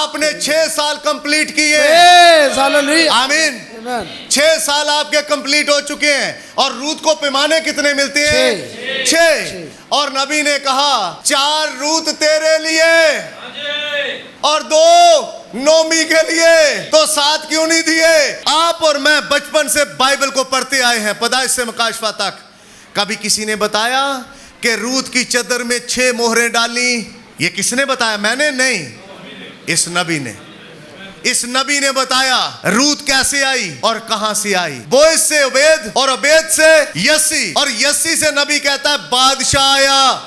आपने 6 साल कंप्लीट किए। आमीन। 6 साल आपके कंप्लीट हो चुके हैं। और रूत को पैमाने कितने मिलते हैं? 6। और नबी ने कहा 4 रूत तेरे लिए और 2 नोमी के लिए, तो 7 क्यों नहीं दिए? आप और मैं बचपन से बाइबल को पढ़ते आए हैं, पैदाइश से मुकाशफा तक। कभी किसी ने बताया कि रूत की चदर में 6 मोहरें डाली? ये किसने बताया? मैंने नहीं, इस नबी ने बताया रूत कैसे आई और कहां से आई। बोएज से ओबेद और ओबेद से यस्सी और यस्सी से नबी कहता है बादशाह आया।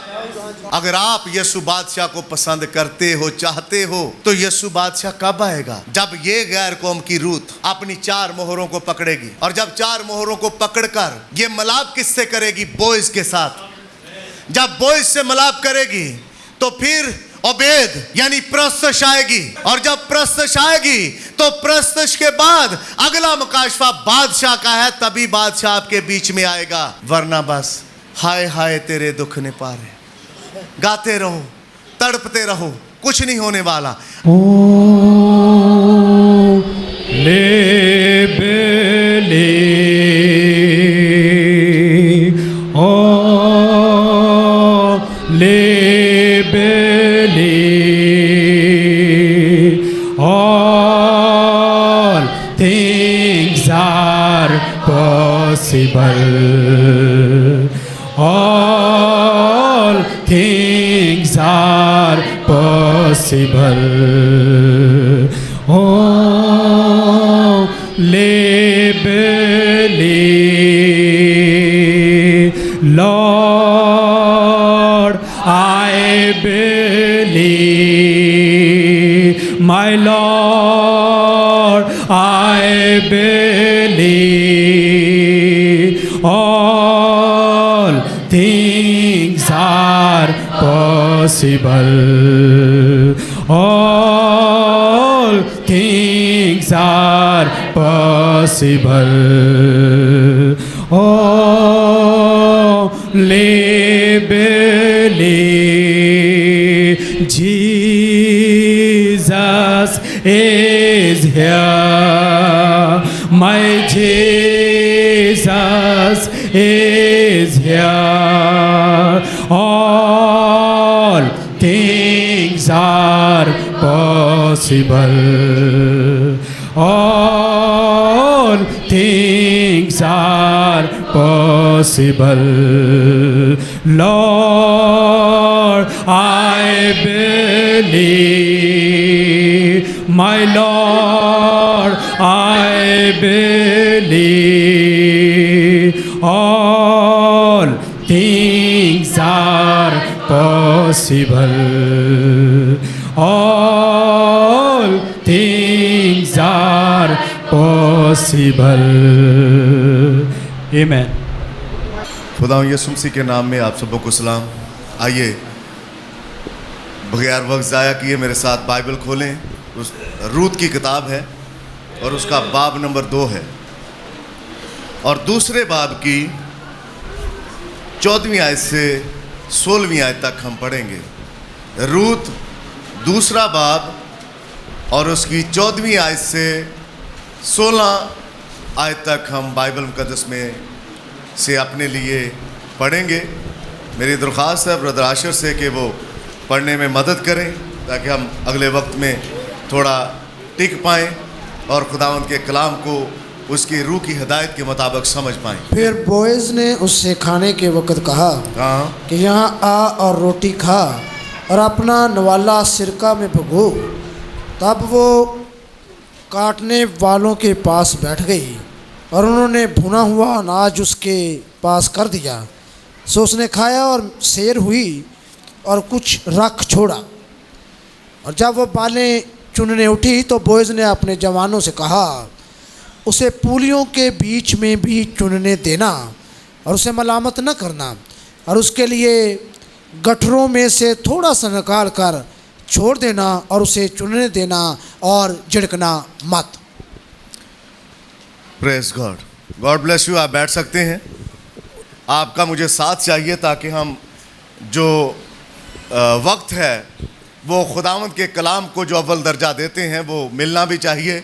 अगर आप यीशु बादशाह को पसंद करते हो, चाहते हो, तो यीशु बादशाह कब आएगा? जब ये गैर कौम की रूत अपनी 4 मोहरों को पकड़ेगी। और जब 4 मोहरों को पकड़कर ये मिलाप किससे करेगी? बोएज के साथ। जब बोएज से मिलाप करेगी तो फिर ओबेद यानी प्रस्तश आएगी। और जब प्रस्तश आएगी तो प्रस्तश के बाद अगला मुकाशफा बादशाह का है, तभी बादशाह आपके बीच में आएगा। वरना बस हाय हाय तेरे दुख ने पारे, गाते रहो, तड़पते रहो, कुछ नहीं होने वाला। All things are possible. All things are possible. Oh, believe, Lord, I believe, my Lord, I believe, all things are possible, all things are possible, only believe, Jesus is here, my Jesus is here, all things are possible, all things are possible, Lord, I believe, my Lord, I believe, all things are possible, all things are possible. Amen. खुदा यीशु मसीह के नाम में आप सबों को सलाम। आइए बगैर वक्त ज़ाया किए मेरे साथ बाइबल खोलें। उस रूत की किताब है और उसका बाब नंबर 2 है और दूसरे बाब की 14वीं आयत से 16वीं आयत तक हम पढ़ेंगे। रूत दूसरा बाब और उसकी 14वीं आयत से 16 आयत तक हम बाइबल मुकद्दस में से अपने लिए पढ़ेंगे। मेरी दरख्वास्त है ब्रदर आशिर से कि वो पढ़ने में मदद करें ताकि हम अगले वक्त में थोड़ा टिक पाएँ और खुदावंद के कलाम को उसकी रूह की हिदायत के मुताबिक समझ पाएँ। फिर बोएज ने उससे खाने के वक़्त कहा कि यहाँ आ और रोटी खा और अपना नवाला सिरका में भिगो। तब वो काटने वालों के पास बैठ गई और उन्होंने भुना हुआ अनाज उसके पास कर दिया। सो उसने खाया और सैर हुई और कुछ रख छोड़ा। और जब वो बालें चुनने उठी तो बोएज ने अपने जवानों से कहा उसे पूलियों के बीच में भी चुनने देना और उसे मलामत न करना और उसके लिए गठरों में से थोड़ा सा निकाल कर छोड़ देना और उसे चुनने देना और झिड़कना मत। Praise God. God bless you. आप बैठ सकते हैं। आपका मुझे साथ चाहिए ताकि हम जो वक्त है वो खुदावंद के कलाम को जो अव्वल दर्जा देते हैं वो मिलना भी चाहिए,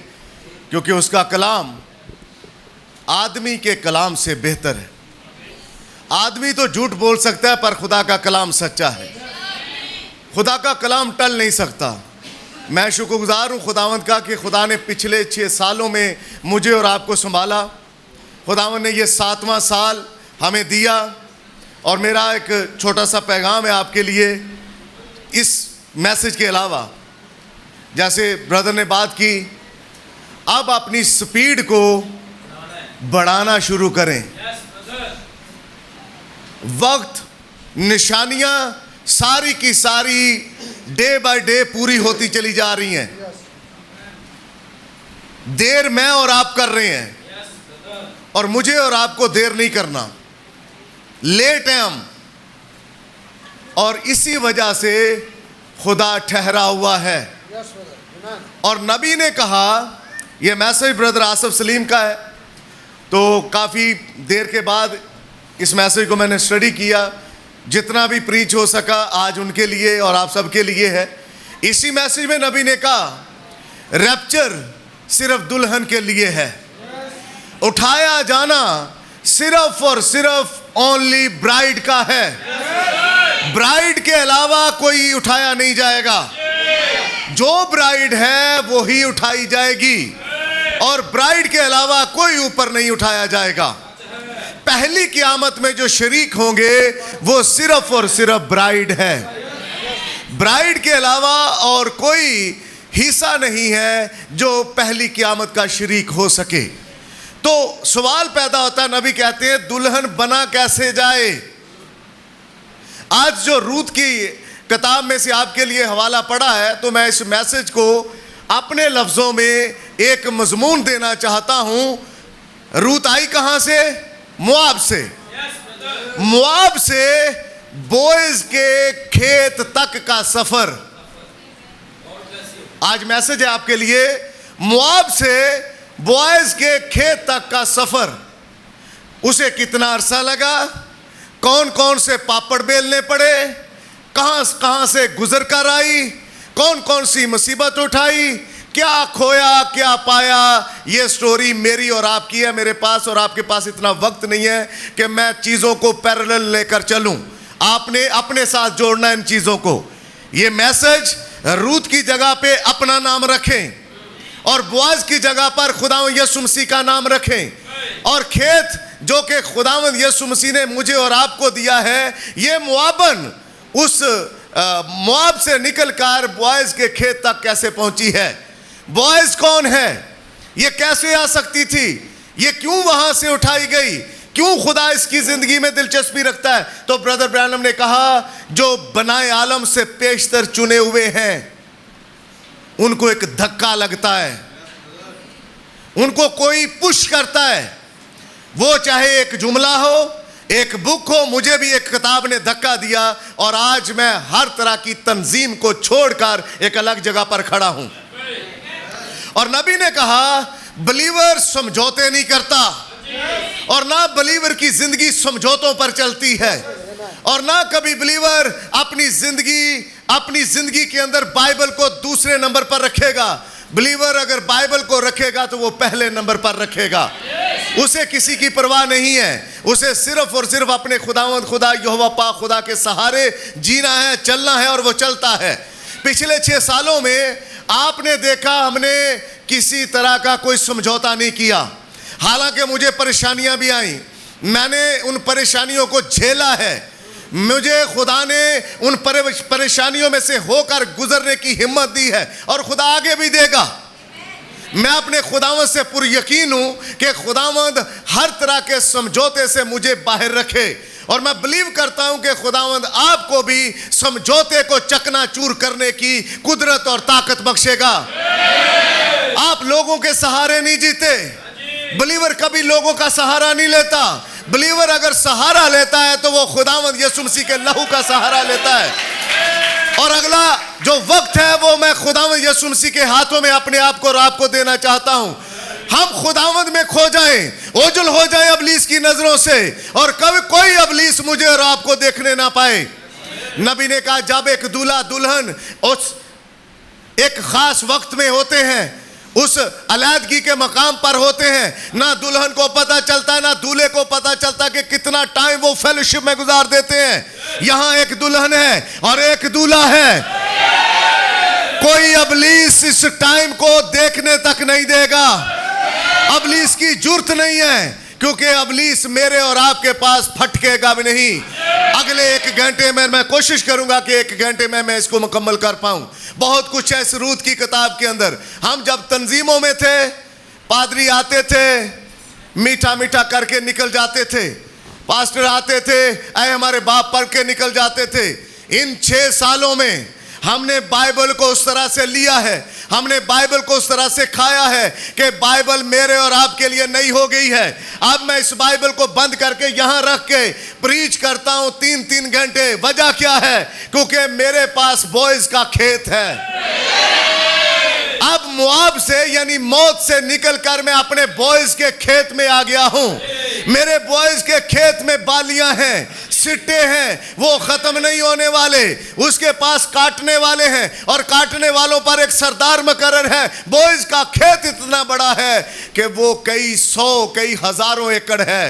क्योंकि उसका कलाम आदमी के कलाम से बेहतर है। आदमी तो झूठ बोल सकता है, पर खुदा का कलाम सच्चा है। खुदा का कलाम टल नहीं सकता। मैं शुक्रगुजार हूँ खुदावंद का कि खुदा ने पिछले 6 सालों में मुझे और आपको संभाला। खुदावंद ने ये 7वां साल हमें दिया। और मेरा एक छोटा सा पैगाम है आपके लिए। इस मैसेज के अलावा, जैसे ब्रदर ने बात की, अब अपनी स्पीड को बढ़ाना शुरू करें। वक्त, निशानियां सारी की सारी डे बाय डे पूरी होती चली जा रही हैं। देर मैं और आप कर रहे हैं, और मुझे और आपको देर नहीं करना। लेट हैं हम, और इसी वजह से खुदा ठहरा हुआ है। और नबी ने कहा, यह मैसेज ब्रदर आसिफ सलीम का है, तो काफ़ी देर के बाद इस मैसेज को मैंने स्टडी किया। जितना भी प्रीच हो सका आज उनके लिए और आप सबके लिए है। इसी मैसेज में नबी ने कहा, रैप्चर सिर्फ दुल्हन के लिए है। उठाया जाना सिर्फ और सिर्फ ओनली ब्राइड का है। ब्राइड के अलावा कोई उठाया नहीं जाएगा। जो ब्राइड है वो ही उठाई जाएगी, और ब्राइड के अलावा कोई ऊपर नहीं उठाया जाएगा। पहली क़यामत में जो शरीक होंगे वो सिर्फ और सिर्फ ब्राइड है। ब्राइड के अलावा और कोई हिस्सा नहीं है जो पहली क़यामत का शरीक हो सके। तो सवाल पैदा होता है, नबी कहते हैं दुल्हन बना कैसे जाए। आज जो रूत की किताब में से आपके लिए हवाला पड़ा है, तो मैं इस मैसेज को अपने लफ्ज़ों में एक मजमून देना चाहता हूं। रूत आई कहां से? मोआब से। मोआब से बोएज के खेत तक का सफर। आज मैसेज है आपके लिए, मोआब से बोएज के खेत तक का सफर। उसे कितना अरसा लगा, कौन कौन से पापड़ बेलने पड़े, कहां कहां से गुजर कर आई, कौन कौन सी मुसीबत उठाई, क्या खोया क्या पाया। ये स्टोरी मेरी और आपकी है। मेरे पास और आपके पास इतना वक्त नहीं है कि मैं चीज़ों को पैरेलल लेकर चलूं। आपने अपने साथ जोड़ना इन चीज़ों को। ये मैसेज रूत की जगह पे अपना नाम रखें, और बोआज की जगह पर खुदावंद यीशु मसीह का नाम रखें। और खेत जो कि खुदावंद यीशु मसीह ने मुझे और आपको दिया है, ये मोआबन उस मोआब से निकलकर बोआज के खेत तक कैसे पहुंची है। बोआज कौन है, ये कैसे आ सकती थी, ये क्यों वहां से उठाई गई, क्यों खुदा इसकी जिंदगी में दिलचस्पी रखता है। तो ब्रदर ब्रैनम ने कहा, जो बनाए आलम से पेशतर चुने हुए हैं उनको एक धक्का लगता है, उनको कोई पुश करता है। वो चाहे एक जुमला हो, एक बुक हो। मुझे भी एक किताब ने धक्का दिया, और आज मैं हर तरह की तंजीम को छोड़कर एक अलग जगह पर खड़ा हूं। और नबी ने कहा, बिलीवर समझौते नहीं करता, और ना बिलीवर की जिंदगी समझौतों पर चलती है, और ना कभी बिलीवर अपनी जिंदगी के अंदर बाइबल को दूसरे नंबर पर रखेगा। बिलीवर अगर बाइबल को रखेगा तो वो पहले नंबर पर रखेगा। उसे किसी की परवाह नहीं है। उसे सिर्फ और सिर्फ अपने खुदावंद खुदा यहोवा पाक खुदा के सहारे जीना है, चलना है, और वो चलता है। पिछले 6 सालों में आपने देखा, हमने किसी तरह का कोई समझौता नहीं किया। हालांकि मुझे परेशानियां भी आई, मैंने उन परेशानियों को झेला है। मुझे खुदा ने उन परेशानियों में से होकर गुजरने की हिम्मत दी है, और खुदा आगे भी देगा। मैं अपने खुदावंद से पूरी यकीन हूं कि खुदावंद हर तरह के समझौते से मुझे बाहर रखे, और मैं बिलीव करता हूं कि खुदावंद आपको भी समझौते को चकनाचूर करने की कुदरत और ताकत बख्शेगा। आप लोगों के सहारे नहीं जीते। बिलीवर कभी लोगों का सहारा नहीं लेता। बिलीवर अगर सहारा लेता है तो वो खुदावंद यीशु मसीह के लहू का सहारा लेता है। और अगला जो वक्त है वो मैं खुदावंद यीशु मसीह के हाथों में अपने आप को और आपको देना चाहता हूं। हम खुदावंद में खो जाएं, ओझल हो जाएं अबलीस की नजरों से, और कभी कोई अबलीस मुझे और आपको देखने ना पाए। नबी ने कहा जब एक दूल्हा दुल्हन उस एक खास वक्त में होते हैं, उस अलैदगी के मकाम पर होते हैं, ना दुल्हन को पता चलता ना दूल्हे को पता चलता कि कितना टाइम वो फेलोशिप में गुजार देते हैं। यहाँ एक दुल्हन है और एक दूल्हा है। कोई अबलीस इस टाइम को देखने तक नहीं देगा। अबलीस की जुर्त नहीं है, क्योंकि अबलीस मेरे और आपके पास फटकेगा भी नहीं। अगले 1 घंटे में मैं कोशिश करूंगा कि 1 घंटे में मैं इसको मुकम्मल कर पाऊं। बहुत कुछ है इस रूत की किताब के अंदर। हम जब तंजीमों में थे, पादरी आते थे, मीठा मीठा करके निकल जाते थे, पास्टर आते थे, ऐ हमारे बाप पढ़ के निकल जाते थे। इन 6 सालों में हमने बाइबल को उस तरह से लिया है, हमने बाइबल को उस तरह से खाया है कि बाइबल मेरे और आपके लिए नई हो गई है। अब मैं इस बाइबल को बंद करके यहाँ रख के प्रीच करता हूँ 3-3 घंटे। वजह क्या है? क्योंकि मेरे पास बॉयज का खेत है। अब मुआब से यानी मौत से निकलकर मैं अपने बॉयज के खेत में आ गया हूँ। मेरे बॉयज के खेत में बालियां हैं, सिट्टे हैं, वो खत्म नहीं होने वाले। उसके पास काटने वाले हैं और काटने वालों पर एक सरदार मुकर्रर है। बॉयज का खेत इतना बड़ा है कि वो कई 100 कई हजारों एकड़ है।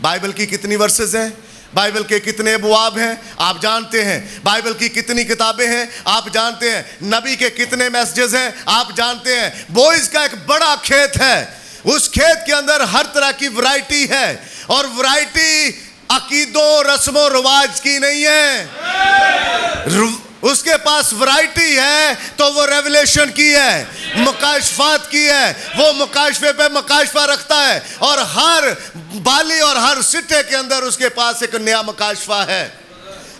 बाइबल की कितनी वर्सेस हैं? बाइबल के कितने अबवाब हैं आप जानते हैं। बाइबल की कितनी किताबें हैं आप जानते हैं। नबी के कितने मैसेजेस हैं आप जानते हैं। बॉयज का एक बड़ा खेत है। उस खेत के अंदर हर तरह की वैरायटी है, और वैरायटी अकीदों रस्मों रिवाज की नहीं है। उसके पास वैरायटी है तो वो रेवलेशन की है, मुकाशफात की है। वो मुकाशफे पे मुकाशफा रखता है, और हर बाली और हर सिट्टे के अंदर उसके पास एक नया मुकाशफा है।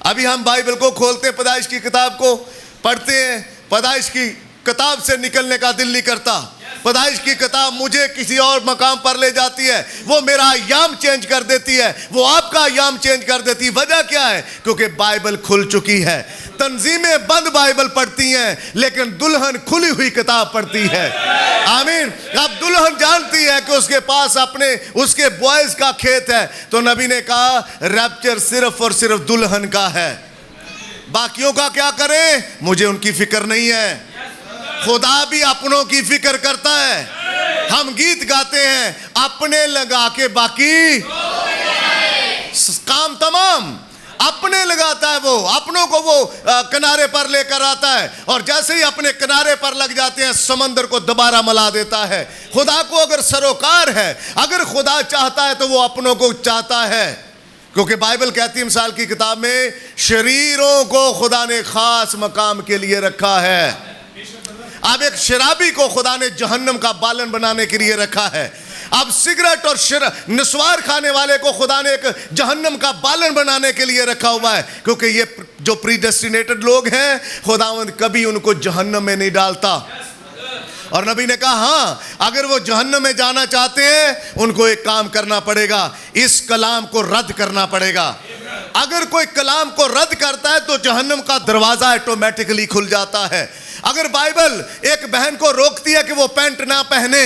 अभी हम बाइबल को खोलते हैं, पैदाइश की किताब को पढ़ते हैं, पैदाइश की किताब से निकलने का दिल नहीं करता। पैदाइश की किताब मुझे किसी और मकाम पर ले जाती है, वो मेरा अय्याम चेंज कर देती है, वो आपका अय्याम चेंज कर देती है। वजह क्या है? क्योंकि बाइबल खुल चुकी है। तंजीमें बंद बाइबल पढ़ती हैं, लेकिन दुल्हन खुली हुई किताब पढ़ती है। आमीन। अब दुल्हन जानती है कि उसके पास अपने उसके बॉयज का खेत है। तो नबी ने कहा रैप्चर सिर्फ और सिर्फ दुल्हन का है, बाकियों का क्या करें मुझे उनकी फिक्र नहीं है। खुदा भी अपनों की फिक्र करता है। हम गीत गाते हैं अपने लगा के बाकी काम तमाम अपने लगाता है। वो अपनों को वो किनारे पर लेकर आता है, और जैसे ही अपने किनारे पर लग जाते हैं समंदर को दोबारा मिला देता है। खुदा को अगर सरोकार है, अगर खुदा चाहता है तो वो अपनों को चाहता है। क्योंकि बाइबल कहती है मिसाल की किताब में शरीरों को खुदा ने खास मकाम के लिए रखा है। अब एक शराबी को खुदा ने जहन्नम का बालन बनाने के लिए रखा है। अब सिगरेट और निस्वार खाने वाले को खुदा ने एक जहन्नम का बालन बनाने के लिए रखा हुआ है। क्योंकि ये जो प्रीडेस्टिनेटेड लोग हैं, खुदावंद कभी उनको जहन्नम में नहीं डालता। और नबी ने कहा हाँ, अगर वो जहन्नम में जाना चाहते हैं उनको एक काम करना पड़ेगा, इस कलाम को रद्द करना पड़ेगा। अगर कोई कलाम को रद्द करता है तो जहन्नम का दरवाजा ऑटोमेटिकली खुल जाता है। अगर बाइबल एक बहन को रोकती है कि वो पैंट ना पहने,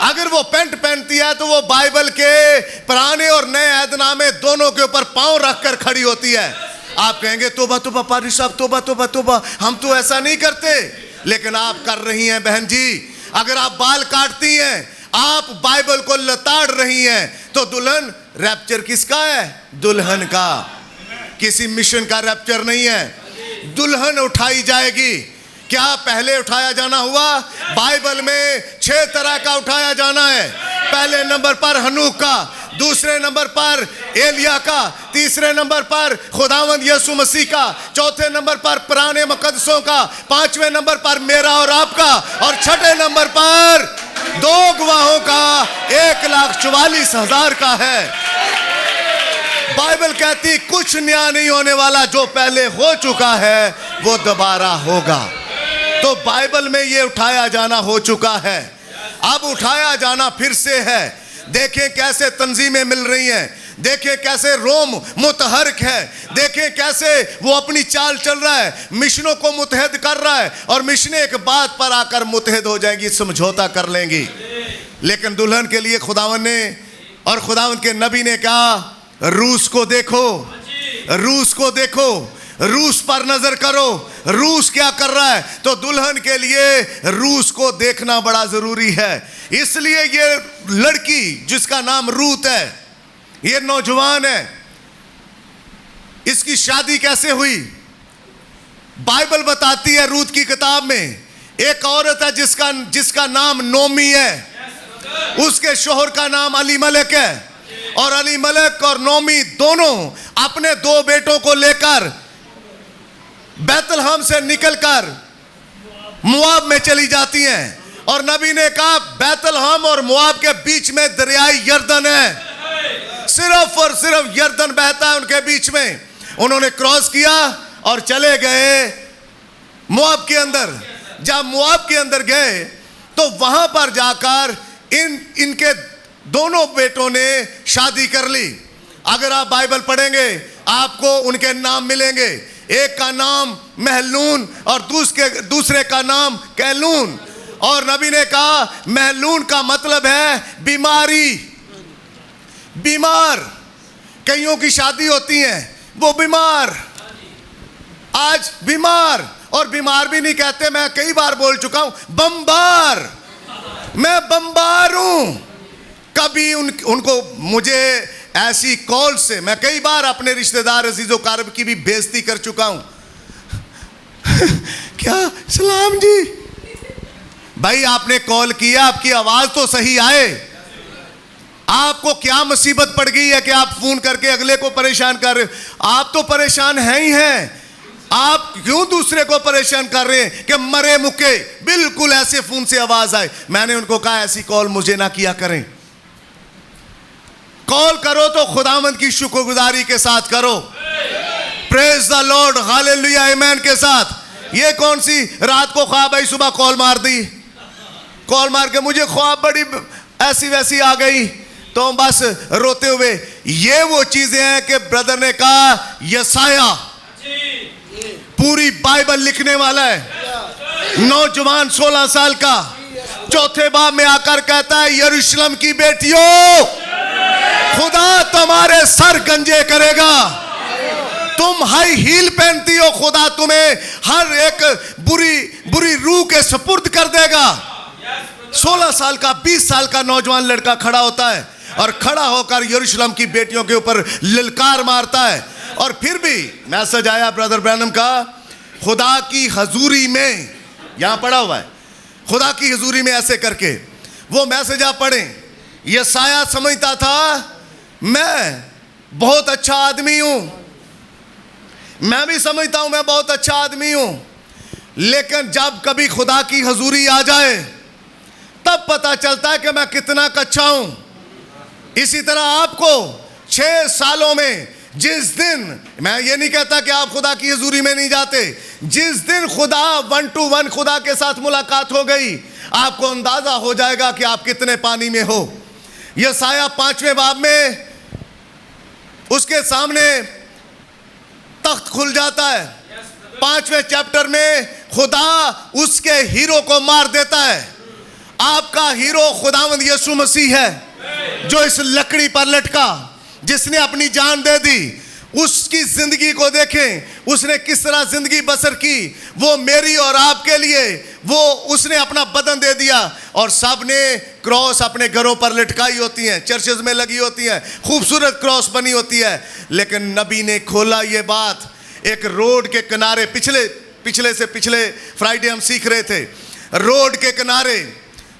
अगर वो पैंट पहनती है तो वो बाइबल के पुराने और नए ऐदनामे दोनों के ऊपर पांव रखकर खड़ी होती है। आप कहेंगे तोबा तोबा पादरी साहब, तोबा तोबा तोबा, हम तो ऐसा नहीं करते। लेकिन आप कर रही हैं बहन जी। अगर आप बाल काटती हैं, आप बाइबल को लताड़ रही हैं, तो दुल्हन रैप्चर किसका है? दुल्हन का। किसी मिशन का रैप्चर नहीं है। दुल्हन उठाई जाएगी। क्या पहले उठाया जाना हुआ? बाइबल में 6 तरह का उठाया जाना है। पहले नंबर पर हनूक का, दूसरे नंबर पर एलिया का, तीसरे नंबर पर खुदावंद यीशु मसीह का, चौथे नंबर पर पुराने मुकद्दसों का, 5वें नंबर पर मेरा और आपका, और 6ठे नंबर पर 2 गवाहों का 1,44,000 का है। बाइबल कहती कुछ नया नहीं होने वाला, जो पहले हो चुका है वो दोबारा होगा। तो बाइबल में ये उठाया जाना हो चुका है, अब उठाया जाना फिर से है। देखें कैसे तंजीमें मिल रही हैं, देखें कैसे रोम मुतहरक है, देखें कैसे वो अपनी चाल चल रहा है, मिशनों को मुतहद कर रहा है, और मिशनें एक बात पर आकर मुतहद हो जाएंगी, समझौता कर लेंगी। लेकिन दुल्हन के लिए खुदावन ने और खुदावन के नबी ने कहा रूस को देखो, रूस को देखो, रूस पर नजर करो, रूस क्या कर रहा है। तो दुल्हन के लिए रूस को देखना बड़ा जरूरी है। इसलिए ये लड़की जिसका नाम रूत है, ये नौजवान है, इसकी शादी कैसे हुई? बाइबल बताती है रूत की किताब में, एक औरत है जिसका नाम नोमी है, उसके शोहर का नाम अलीमलेक है, और अलीमलेक और नोमी दोनों अपने 2 बेटों को लेकर बैतलहम से निकलकर मुआब में चली जाती हैं। और नबी ने कहा बैतलहम और मुआब के बीच में दरियाई यर्दन है, सिर्फ और सिर्फ यर्दन बहता है उनके बीच में। उन्होंने क्रॉस किया और चले गए मुआब के अंदर। जब मुआब के अंदर गए तो वहां पर जाकर इनके दोनों बेटों ने शादी कर ली। अगर आप बाइबल पढ़ेंगे आपको उनके नाम मिलेंगे, एक का नाम महलून और दूसरे का नाम कैलून। और नबी ने कहा महलून का मतलब है बीमारी, बीमार। कईयों की शादी होती है वो बीमार, आज बीमार, और बीमार भी नहीं कहते, मैं कई बार बोल चुका हूं, बम्बार, मैं बम्बार हूं। कभी उनको मुझे ऐसी कॉल से मैं कई बार अपने रिश्तेदार अजीजो कारब की भी बेइज्जती कर चुका हूं। क्या सलाम जी, भाई आपने कॉल किया, आपकी आवाज तो सही आए। आपको क्या मुसीबत पड़ गई है कि आप फोन करके अगले को परेशान कर रहे हो? आप तो परेशान हैं ही हैं, आप क्यों दूसरे को परेशान कर रहे हैं कि मरे मुके बिल्कुल ऐसे फोन से आवाज आए। मैंने उनको कहा ऐसी कॉल मुझे ना किया करें, कॉल करो तो खुदावंद की शुक्रगुजारी के साथ करो, प्रेज द लॉर्ड, हालेलुया, आमेन के साथ। ये कौन सी रात को ख्वाब आई, सुबह कॉल मार दी, कॉल मार के मुझे ख्वाब बड़ी ऐसी वैसी आ गई, तो बस रोते हुए। ये वो चीजें हैं कि ब्रदर ने कहा यसाया पूरी बाइबल लिखने वाला है, नौजवान 16 साल का, चौथे बाब में आकर कहता है यरूशलेम की बेटियों, खुदा तुम्हारे सर गंजे करेगा, तुम हाई हील पहनती हो, खुदा तुम्हें हर एक बुरी रूह के सुपुर्द कर देगा। 16 साल का 20 साल का नौजवान लड़का खड़ा होता है और खड़ा होकर यरूशलेम की बेटियों के ऊपर ललकार मारता है। और फिर भी मैसेज आया ब्रदर ब्रैनम का, खुदा की हजूरी में, यहां पड़ा हुआ है, खुदा की हजूरी में ऐसे करके वो मैसेज आप पढ़ें। यसाया समझता था मैं बहुत अच्छा आदमी हूं, मैं भी समझता हूं मैं बहुत अच्छा आदमी हूं, लेकिन जब कभी खुदा की हजूरी आ जाए तब पता चलता है कि मैं कितना कच्चा हूं। इसी तरह आपको 6 सालों में जिस दिन, मैं ये नहीं कहता कि आप खुदा की हजूरी में नहीं जाते, जिस दिन खुदा 1 to 1 खुदा के साथ मुलाकात हो गई, आपको अंदाजा हो जाएगा कि आप कितने पानी में हो। यसाया 5वें बाब में उसके सामने तख्त खुल जाता है। 5वें चैप्टर में खुदा उसके हीरो को मार देता है। आपका हीरो खुदावंद यीशु मसीह है, जो इस लकड़ी पर लटका, जिसने अपनी जान दे दी। उसकी जिंदगी को देखें, उसने किस तरह जिंदगी बसर की, वो मेरी और आपके लिए वो उसने अपना बदन दे दिया। और सब ने क्रॉस अपने घरों पर लटकाई होती हैं, चर्चेज में लगी होती हैं, खूबसूरत क्रॉस बनी होती है। लेकिन नबी ने खोला ये बात एक रोड के किनारे, पिछले फ्राइडे हम सीख रहे थे, रोड के किनारे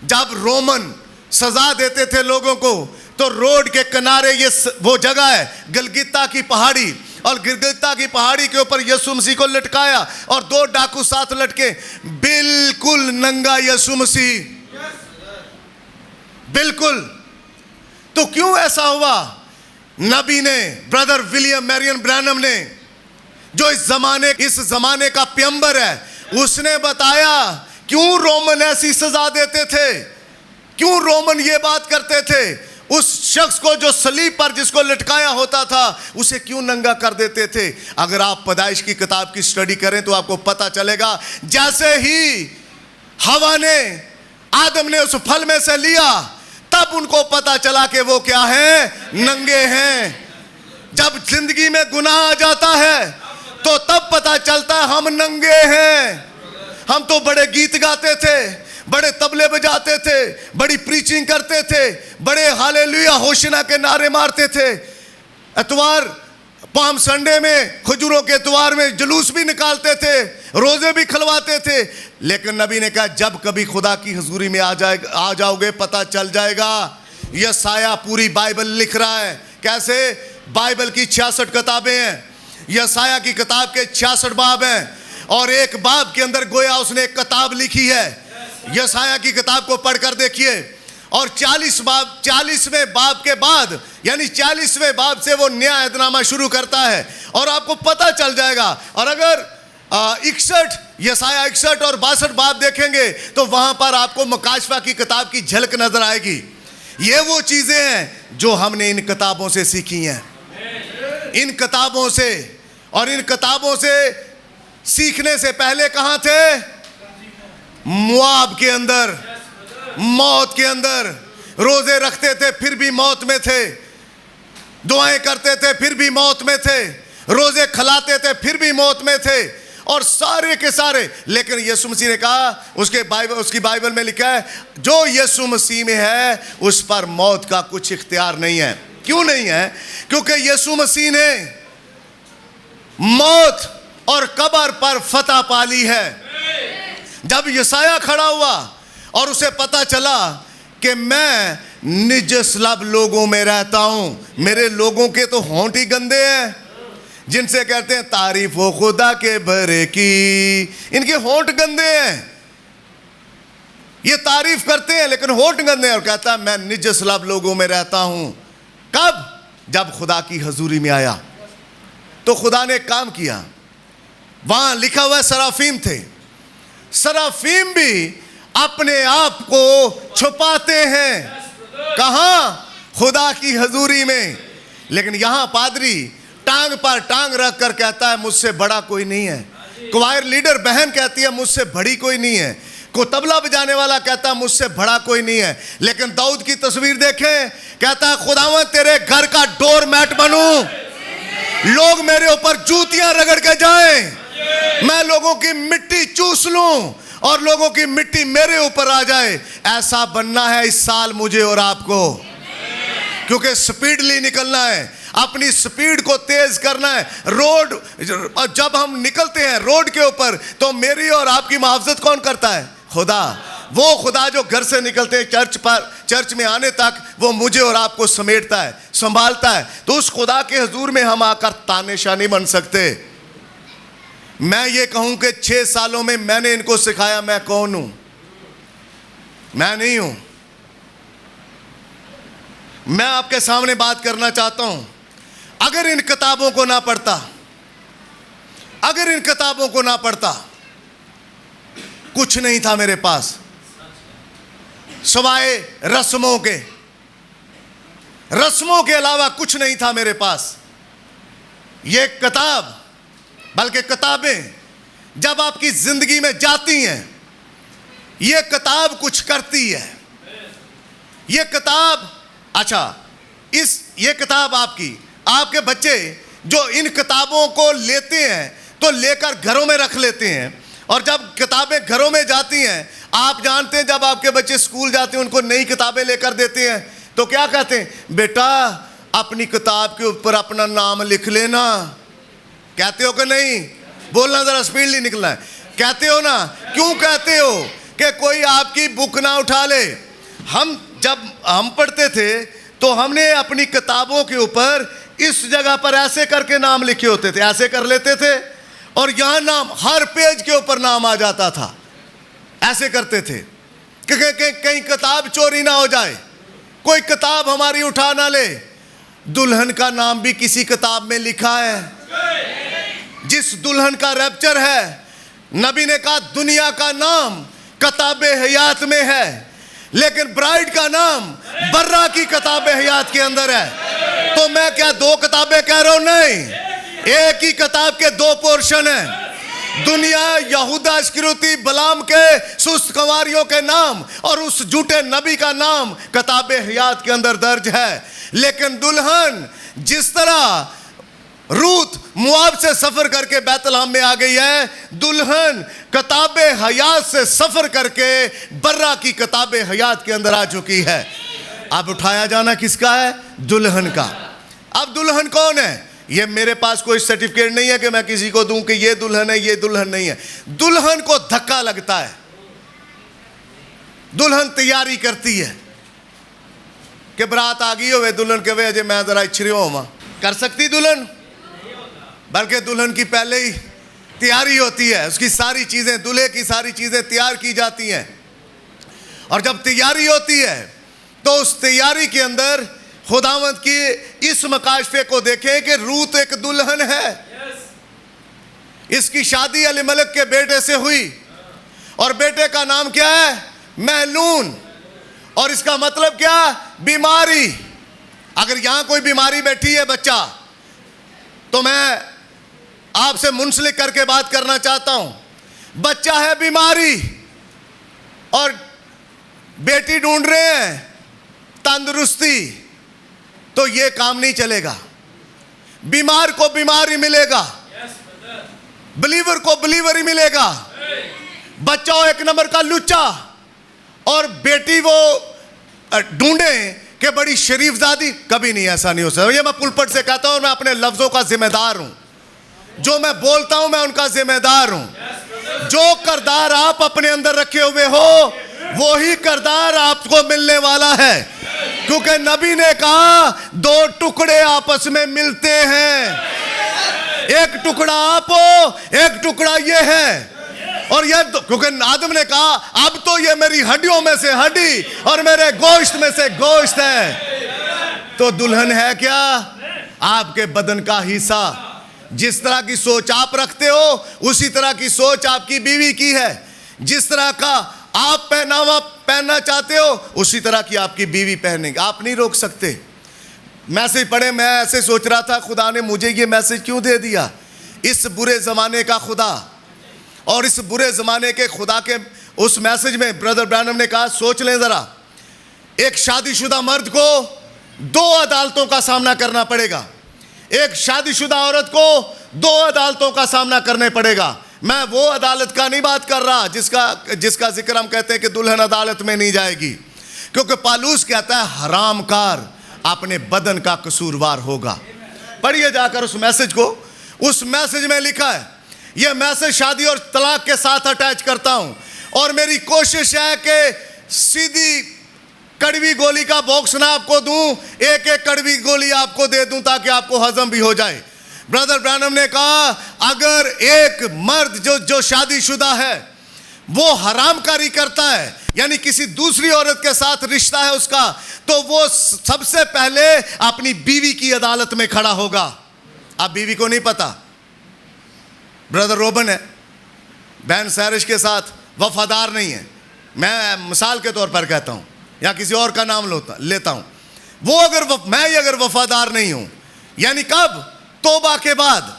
जब रोमन सजा देते थे लोगों को, तो रोड के किनारे ये वो जगह है गलगिता की पहाड़ी, और गिलगिता की पहाड़ी के ऊपर यीशु मसीह को लटकाया और 2 डाकू साथ लटके, बिल्कुल नंगा यीशु मसीह, बिल्कुल। तो क्यों ऐसा हुआ? नबी ने, ब्रदर विलियम मैरियन ब्रैनम ने, जो इस जमाने का प्यंबर है, उसने बताया क्यों रोमन ऐसी सजा देते थे, क्यों रोमन ये बात करते थे। उस शख्स को जो सलीब पर जिसको लटकाया होता था, उसे क्यों नंगा कर देते थे। अगर आप पैदाइश की किताब की स्टडी करें तो आपको पता चलेगा, जैसे ही हवा ने, आदम ने उस फल में से लिया, तब उनको पता चला कि वो क्या है, नंगे हैं। जब जिंदगी में गुनाह आ जाता है तो तब पता चलता है हम नंगे हैं। हम तो बड़े गीत गाते थे, बड़े तबले बजाते थे, बड़ी प्रीचिंग करते थे, बड़े हालेलुया होशना के नारे मारते थे, इतवार पाम संडे में खजूरों के इतवार में जुलूस भी निकालते थे, रोजे भी खलवाते थे। लेकिन नबी ने कहा जब कभी खुदा की हुजूरी में आ जाओगे पता चल जाएगा। यशाया पूरी बाइबल लिख रहा है। कैसे? बाइबल की 66 किताबें हैं, यशाया की किताब के 66 बाब हैं, और एक बाब के अंदर गोया उसने एक किताब लिखी है। यशाया की किताब को पढ़कर देखिए, और 40वें बाब के बाद यानी 40वें बाब से वो नया ऐतनामा शुरू करता है, और आपको पता चल जाएगा। और अगर 61 यशाया 61 और 62 बाब देखेंगे तो वहां पर आपको मकाशफा की किताब की झलक नजर आएगी। ये वो चीजें हैं जो हमने इन किताबों से सीखी हैं, इन किताबों से। और इन किताबों से सीखने से पहले कहां थे? मुआब के अंदर, मौत के अंदर। रोजे रखते थे फिर भी मौत में थे, दुआएं करते थे फिर भी मौत में थे, रोजे खिलाते थे फिर भी मौत में थे, और सारे के सारे। लेकिन यीशु मसीह ने कहा, उसकी बाइबल में लिखा है जो यीशु मसीह में है उस पर मौत का कुछ इख्तियार नहीं है। क्यों नहीं है? क्योंकि यीशु मसीह ने मौत और कब्र पर फतह पा ली है। जब यशाया खड़ा हुआ और उसे पता चला कि मैं निज सुलभ लोगों में रहता हूं, मेरे लोगों के तो होंठ ही गंदे हैं, जिनसे कहते हैं तारीफ हो खुदा के भरे की, इनके होंठ गंदे हैं, ये तारीफ करते हैं लेकिन होंठ गंदे हैं। और कहता है मैं निज सुलभ लोगों में रहता हूं। कब? जब खुदा की हजूरी में आया तो खुदा ने एक काम किया। वहां लिखा हुआ सराफीम थे, सराफीम भी अपने आप को छुपाते हैं। कहां? खुदा की हजूरी में। लेकिन यहां पादरी टांग पर टांग रख कर कहता है मुझसे बड़ा कोई नहीं है। क्वायर लीडर बहन कहती है मुझसे बड़ी कोई नहीं है। को तबला बजाने वाला कहता है मुझसे बड़ा कोई नहीं है। लेकिन दाऊद की तस्वीर देखें, कहता है खुदावंद तेरे घर का डोर मैट बनूं, लोग मेरे ऊपर जूतियां रगड़ के जाएं, मैं लोगों की मिट्टी चूस लूं और लोगों की मिट्टी मेरे ऊपर आ जाए। ऐसा बनना है इस साल मुझे और आपको, क्योंकि स्पीडली निकलना है, अपनी स्पीड को तेज करना है। रोड, जब हम निकलते हैं रोड के ऊपर तो मेरी और आपकी मुहाफ़ज़त कौन करता है? खुदा। वो खुदा जो घर से निकलते हैं चर्च में आने तक वो मुझे और आपको समेटता है, संभालता है। तो उस खुदा के हुजूर में हम आकर तानेशाह नहीं बन सकते। मैं ये कहूं कि 6 सालों में मैंने इनको सिखाया मैं कौन हूं। मैं नहीं हूं। मैं आपके सामने बात करना चाहता हूं, अगर इन किताबों को ना पढ़ता, अगर इन किताबों को ना पढ़ता, कुछ नहीं था मेरे पास सिवाय रस्मों के, रस्मों के अलावा कुछ नहीं था मेरे पास। ये किताब, बल्कि किताबें जब आपकी जिंदगी में जाती हैं, ये किताब कुछ करती है। ये किताब, अच्छा, ये किताब आपके बच्चे जो इन किताबों को लेते हैं तो लेकर घरों में रख लेते हैं, और जब किताबें घरों में जाती हैं, आप जानते हैं जब आपके बच्चे स्कूल जाते हैं उनको नई किताबें लेकर देते हैं तो क्या कहते हैं? बेटा अपनी किताब के ऊपर अपना नाम लिख लेना। कहते हो कि नहीं? बोलना जरा स्पीडली निकलना है। कहते हो ना? क्यों कहते हो? कि कोई आपकी बुक ना उठा ले। जब हम पढ़ते थे तो हमने अपनी किताबों के ऊपर इस जगह पर ऐसे करके नाम लिखे होते थे, ऐसे कर लेते थे, और यहां नाम, हर पेज के ऊपर नाम आ जाता था। ऐसे करते थे कि कहीं किताब चोरी ना हो जाए, कोई किताब हमारी उठा ना ले। दुल्हन का नाम भी किसी किताब में लिखा है। जिस दुल्हन का रैप्चर है, नबी ने कहा दुनिया का नाम किताबे हयात में है, लेकिन ब्राइड का नाम बर्रा की किताबे हयात के अंदर है। तो मैं क्या 2 किताबें कह रहा हूं? नहीं, एक ही किताब के 2 पोर्शन हैं। दुनिया यहूदा इस्करियोती बलाम के सुस्त कंवारियों के नाम और उस झूठे नबी का नाम किताबे हयात के अंदर दर्ज है। लेकिन दुल्हन जिस तरह रूत मुआब से सफर करके बैतलहम में आ गई है। दुल्हन किताबे हयात से सफर करके बर्रा की किताबे हयात के अंदर आ चुकी है। अब उठाया जाना किसका है? दुल्हन का। अब दुल्हन कौन है? ये मेरे पास कोई सर्टिफिकेट नहीं है कि मैं किसी को दूं कि ये दुल्हन है, ये दुल्हन नहीं है। दुल्हन को धक्का लगता है, दुल्हन तैयारी करती है कि बरात आ गई हो वे दुल्हन के वे अजय मैं जरा इच्छरियो होवा कर सकती दुल्हन, बल्कि दुल्हन की पहले ही तैयारी होती है, उसकी सारी चीजें, दूल्हे की सारी चीजें तैयार की जाती हैं। और जब तैयारी होती है तो उस तैयारी के अंदर खुदावंद की इस मकाशफे को देखें कि रूत एक दुल्हन है। इसकी शादी अलीमलेक के बेटे से हुई और बेटे का नाम क्या है? महलून। और इसका मतलब क्या? बीमारी। अगर यहां कोई बीमारी बैठी है बच्चा, तो मैं आपसे मुंसलिक करके बात करना चाहता हूं। बच्चा है बीमारी और बेटी ढूंढ रहे हैं तंदुरुस्ती, तो ये काम नहीं चलेगा। बीमार को बीमार ही मिलेगा, बिलीवर को बिलीवर ही मिलेगा। बच्चा हो एक नंबर का लुच्चा और बेटी वो ढूंढे कि बड़ी शरीफजादी, कभी नहीं, ऐसा नहीं हो सकता। ये मैं पुलपट से कहता हूं, मैं अपने लफ्जों का जिम्मेदार हूं। जो मैं बोलता हूं मैं उनका जिम्मेदार हूं। जो करदार आप अपने अंदर रखे हुए हो वो ही करदार आपको मिलने वाला है, क्योंकि नबी ने कहा दो टुकड़े आपस में मिलते हैं, एक टुकड़ा आप हो, एक टुकड़ा ये है। और ये क्योंकि आदम ने कहा अब तो ये मेरी हड्डियों में से हड्डी और मेरे गोश्त में से गोश्त है। तो दुल्हन है क्या? आपके बदन का हिस्सा। जिस तरह की सोच आप रखते हो उसी तरह की सोच आपकी बीवी की है। जिस तरह का आप पहनावा पहनना चाहते हो उसी तरह की आपकी बीवी पहनेगी। आप नहीं रोक सकते। मैसेज पढ़े, मैं ऐसे सोच रहा था खुदा ने मुझे ये मैसेज क्यों दे दिया। इस बुरे ज़माने का खुदा और इस बुरे ज़माने के खुदा के उस मैसेज में ब्रदर ब्रैनम ने कहा सोच लें ज़रा, एक शादीशुदा मर्द को दो अदालतों का सामना करना पड़ेगा, एक शादीशुदा औरत को दो अदालतों का सामना करने पड़ेगा। मैं वो अदालत का नहीं बात कर रहा जिसका जिक्र हम कहते हैं कि दुल्हन अदालत में नहीं जाएगी, क्योंकि पालूस कहता है हरामकार अपने बदन का कसूरवार होगा। पढ़िए जाकर उस मैसेज को। उस मैसेज में लिखा है, यह मैसेज शादी और तलाक के साथ अटैच करता हूं और मेरी कोशिश है कि सीधी कड़वी गोली का बॉक्स ना आपको दूं, एक एक कड़वी गोली आपको दे दूं ताकि आपको हजम भी हो जाए। ब्रदर ब्रैनम ने कहा अगर एक मर्द जो शादीशुदा है वो हरामकारी करता है, यानी किसी दूसरी औरत के साथ रिश्ता है उसका, तो वो सबसे पहले अपनी बीवी की अदालत में खड़ा होगा। अब बीवी को नहीं पता, ब्रदर रोबन है, बहन सैरिश के साथ वफादार नहीं है, मैं मिसाल के तौर पर कहता हूं, या किसी और का नाम लेता हूं। वो अगर वफादार नहीं हूं, यानी कब? तौबा के बाद,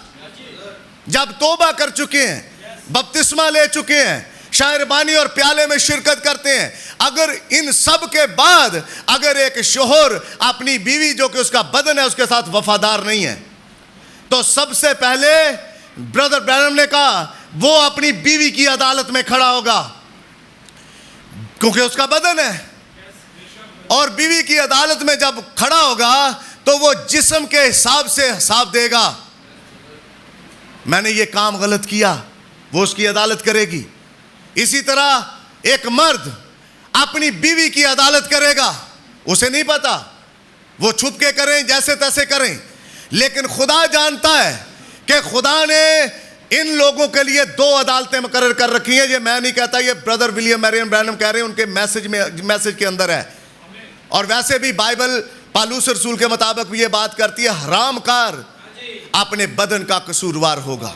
जब तौबा कर चुके हैं, बपतिस्मा ले चुके हैं, शायरबानी और प्याले में शिरकत करते हैं, अगर इन सब के बाद अगर एक शोहर अपनी बीवी जो कि उसका बदन है उसके साथ वफादार नहीं है, तो सबसे पहले ब्रदर ब्रैनम ने कहा वो अपनी बीवी की अदालत में खड़ा होगा, क्योंकि उसका बदन है। और बीवी की अदालत में जब खड़ा होगा तो वो जिस्म के हिसाब से हिसाब देगा। मैंने ये काम गलत किया, वो उसकी अदालत करेगी। इसी तरह एक मर्द अपनी बीवी की अदालत करेगा, उसे नहीं पता, वो छुप के करें जैसे तैसे करें, लेकिन खुदा जानता है कि खुदा ने इन लोगों के लिए दो अदालतें मुकर्रर कर रखी हैं। ये मैं नहीं कहता, ये ब्रदर विलियम मैरियन ब्रैनम कह रहे हैं, उनके मैसेज के अंदर है। और वैसे भी बाइबल पालूस रसूल के मुताबिक भी ये बात करती है हरामकार अपने बदन का कसूरवार होगा।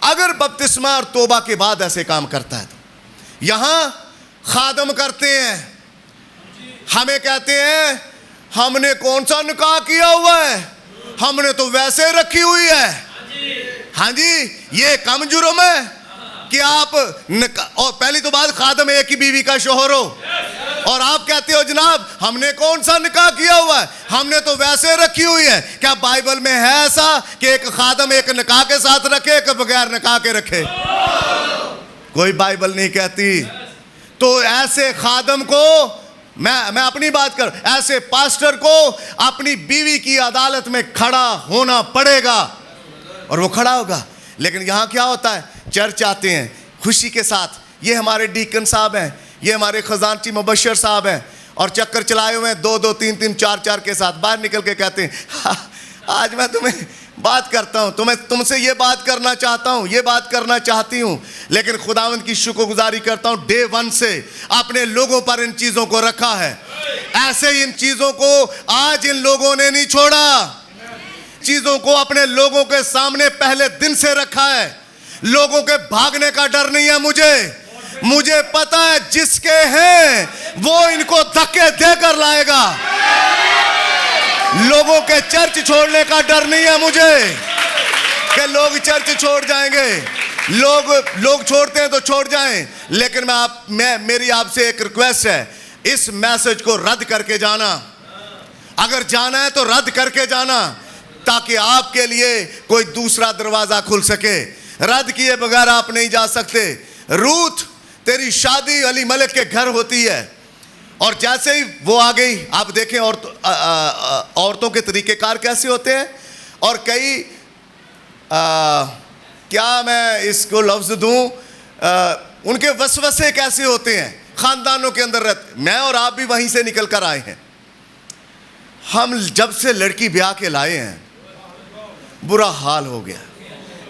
अगर बपतिस्मा और तौबा के बाद ऐसे काम करता है तो यहां खादम करते हैं, हमें कहते हैं हमने कौन सा निकाह किया हुआ है, हमने तो वैसे रखी हुई है। हाँ जी, ये कम जुर्म है कि आप और पहली तो बात खादम एक ही बीवी का शोहर हो, और आप कहते हो जनाब हमने कौन सा निकाह किया हुआ है, हमने तो वैसे रखी हुई है। क्या बाइबल में है ऐसा कि एक खादम एक निकाह के साथ रखे, एक बगैर निकाह के रखे? कोई बाइबल नहीं कहती। तो ऐसे खादम को मैं अपनी बात कर, ऐसे पास्टर को अपनी बीवी की अदालत में खड़ा होना पड़ेगा और वो खड़ा होगा। लेकिन यहाँ क्या होता है, चर्च आते हैं खुशी के साथ, ये हमारे डीकन साहब हैं, ये हमारे खजानची मुबशर साहब हैं, और चक्कर चलाए हुए हैं 2-2, 3-3, 4-4 के साथ, बाहर निकल के कहते हैं आज मैं तुम्हें बात करता हूँ, तुमसे ये बात करना चाहता हूँ, ये बात करना चाहती हूँ। लेकिन खुदावंद की शुक्रगुजारी करता हूँ, डे 1 से अपने लोगों पर इन चीज़ों को रखा है। ऐसे इन चीज़ों को आज इन लोगों ने नहीं छोड़ा, चीज़ों को अपने लोगों के सामने पहले दिन से रखा है। लोगों के भागने का डर नहीं है मुझे पता है जिसके हैं वो इनको धक्के देकर लाएगा। लोगों के चर्च छोड़ने का डर नहीं है मुझे कि लोग चर्च छोड़ जाएंगे। लोग छोड़ते हैं तो छोड़ जाएं, लेकिन मेरी आपसे एक रिक्वेस्ट है, इस मैसेज को रद्द करके जाना। अगर जाना है तो रद्द करके जाना, ताकि आपके लिए कोई दूसरा दरवाजा खुल सके। रद्द किए बगैर आप नहीं जा सकते। रूथ, तेरी शादी अली मलिक के घर होती है, और जैसे ही वो आ गई, आप देखें औरतों के तरीक़ेकार कैसे होते हैं। और कई क्या मैं इसको लफ्ज़ दूं, उनके वसवसे कैसे होते हैं ख़ानदानों के अंदर रहते। मैं और आप भी वहीं से निकल कर आए हैं। हम जब से लड़की ब्याह के लाए हैं बुरा हाल हो गया।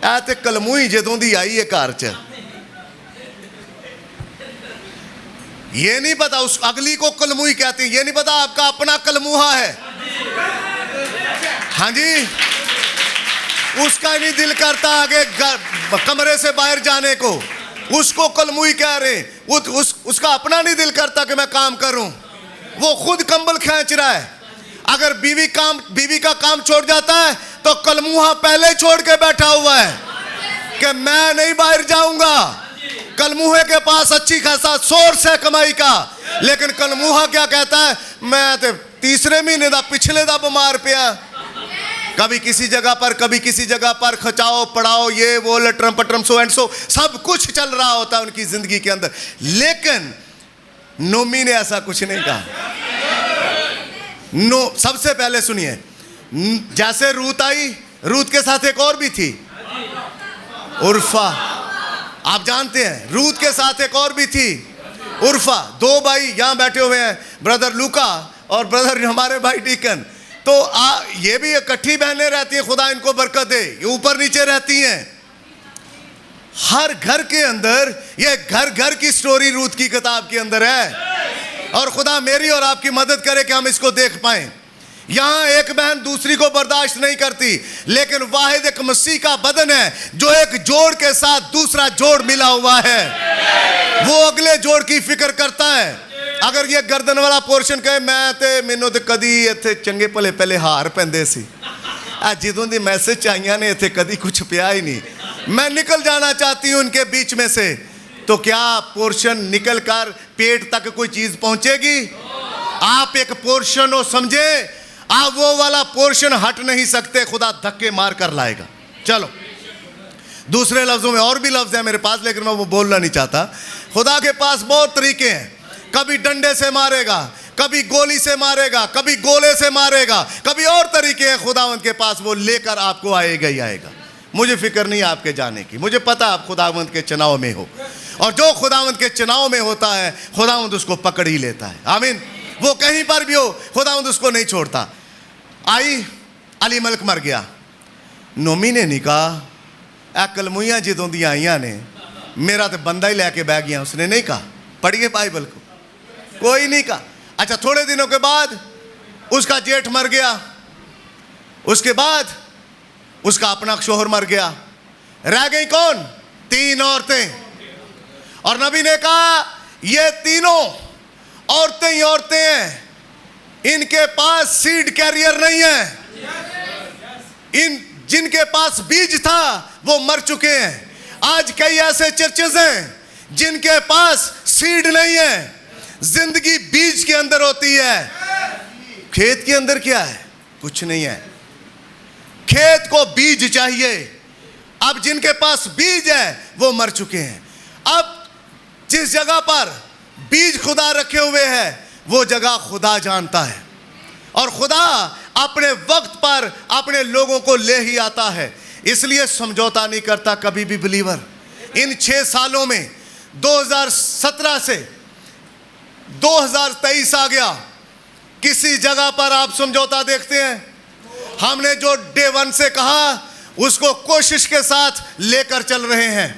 ऐते कलमुई जदों दी आई है घर च, ये नहीं पता उस अगली को कलमुई कहते हैं, ये नहीं पता आपका अपना कलमुहा है। हाँ जी, उसका नहीं दिल करता आगे कमरे से बाहर जाने को, उसको कलमुई कह रहे। उसका अपना नहीं दिल करता कि मैं काम करूं, वो खुद कंबल खींच रहा है। अगर बीवी का काम छोड़ जाता है तो कलमुहा पहले ही छोड़ के बैठा हुआ है कि मैं नहीं बाहर जाऊंगा। कलमुहे के पास अच्छी खासा सोर्स है कमाई का, लेकिन कलमुहा क्या कहता है, मैं तो तीसरे महीने दा पिछले दा बीमार पिया। कभी किसी जगह पर, कभी किसी जगह पर, खचाओ पढ़ाओ, ये वो लटरम पटरम सो एंड सो सब कुछ चल रहा होता है उनकी जिंदगी के अंदर। लेकिन नोमी ने ऐसा कुछ नहीं कहा। सबसे पहले सुनिए, जैसे रूत आई, रूत के साथ एक और भी थी, उर्फा। आप जानते हैं रूत के साथ एक और भी थी, उर्फा। 2 भाई यहाँ बैठे हुए हैं, ब्रदर लूका और ब्रदर हमारे भाई डीकन। तो ये भी इकट्ठी बहनें रहती हैं, खुदा इनको बरकत दे, ये ऊपर नीचे रहती हैं। हर घर के अंदर ये घर की स्टोरी रूत की किताब के अंदर है, और खुदा मेरी और आपकी मदद करे कि हम इसको देख पाएं। यहाँ एक बहन दूसरी को बर्दाश्त नहीं करती, लेकिन वाहिद एक मसीह का बदन है जो एक जोड़ के साथ दूसरा जोड़ मिला हुआ है, वो अगले जोड़ की फिक्र करता है। अगर ये गर्दन वाला पोर्शन कहे मैनू तो कदी इत्थे चंगे भले पहले हार पैंदे सी, जिदों दी मैसेज आईयां ने इत्थे कदी कुछ पिया ही नहीं, मैं निकल जाना चाहती हूँ उनके बीच में से। तो क्या पोर्शन निकल कर पेट तक कोई चीज पहुंचेगी? आप एक पोर्शन हो, समझे, आप वो वाला पोर्शन हट नहीं सकते, खुदा धक्के मार कर लाएगा। चलो दूसरे लफ्जों में, और भी लफ्ज है मेरे पास लेकिन मैं वो बोलना नहीं चाहता। खुदा के पास बहुत तरीके हैं, कभी डंडे से मारेगा, कभी गोली से मारेगा, कभी गोले से मारेगा, कभी और तरीके हैं खुदावंद के पास, वो लेकर आपको आएगा ही आएगा। मुझे फिक्र नहीं आपके जाने की, मुझे पता आप खुदावंद के चुनाव में हो, और जो खुदावंद के चुनाव में होता है खुदावंद उसको पकड़ ही लेता है। आमीन। वो कहीं पर भी हो, खुदावंद उसको नहीं छोड़ता। आई, अली मलिक मर गया, नोमी ने नहीं कहा कलमुइयाँ जिदों दी आईयां ने मेरा तो बंदा ही लैके बह गया, उसने नहीं कहा। पढ़िए बाइबल को, कोई नहीं कहा। अच्छा, थोड़े दिनों के बाद उसका जेठ मर गया, उसके बाद उसका अपना शोहर मर गया, रह गई कौन? 3 औरतें। और नबी ने कहा ये तीनों औरतें ही औरतें हैं, इनके पास सीड कैरियर नहीं है, जिनके पास बीज था वो मर चुके हैं। आज कई ऐसे चर्चेस हैं जिनके पास सीड नहीं है, जिंदगी बीज के अंदर होती है। खेत के अंदर क्या है? कुछ नहीं है। खेत को बीज चाहिए। अब जिनके पास बीज है वो मर चुके हैं। अब जिस जगह पर बीज खुदा रखे हुए हैं वो जगह खुदा जानता है, और खुदा अपने वक्त पर अपने लोगों को ले ही आता है, इसलिए समझौता नहीं करता कभी भी बिलीवर। इन 6 सालों में 2017 से 2023 आ गया, किसी जगह पर आप समझौता देखते हैं? हमने जो डे 1 से कहा उसको कोशिश के साथ लेकर चल रहे हैं,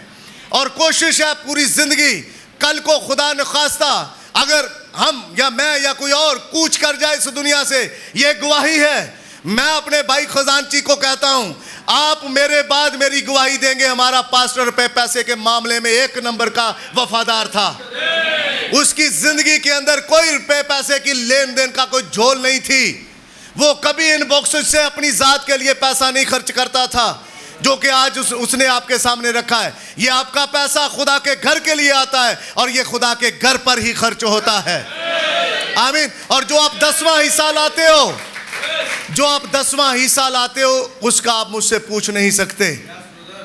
और कोशिश है पूरी जिंदगी। कल को खुदा न खास्ता अगर हम या मैं या कोई और कूच कर जाए इस दुनिया से, ये गवाही है। मैं अपने भाई खजानची को कहता हूं, आप मेरे बाद मेरी गवाही देंगे। हमारा पास्टर पैसे के मामले में 1 नंबर का वफादार था। उसकी जिंदगी के अंदर कोई रुपए पैसे की लेन देन का कोई झोल नहीं थी। वो कभी इन बॉक्सेस से अपनी जात के लिए पैसा नहीं खर्च करता था, जो कि आज उसने आपके सामने रखा है। ये आपका पैसा खुदा के घर के लिए आता है, और ये खुदा के घर पर ही खर्च होता है। आमीन। और जो आप 10वां हिस्सा लाते हो, जो आप 10वां हिस्सा लाते हो, उसका आप मुझसे पूछ नहीं सकते।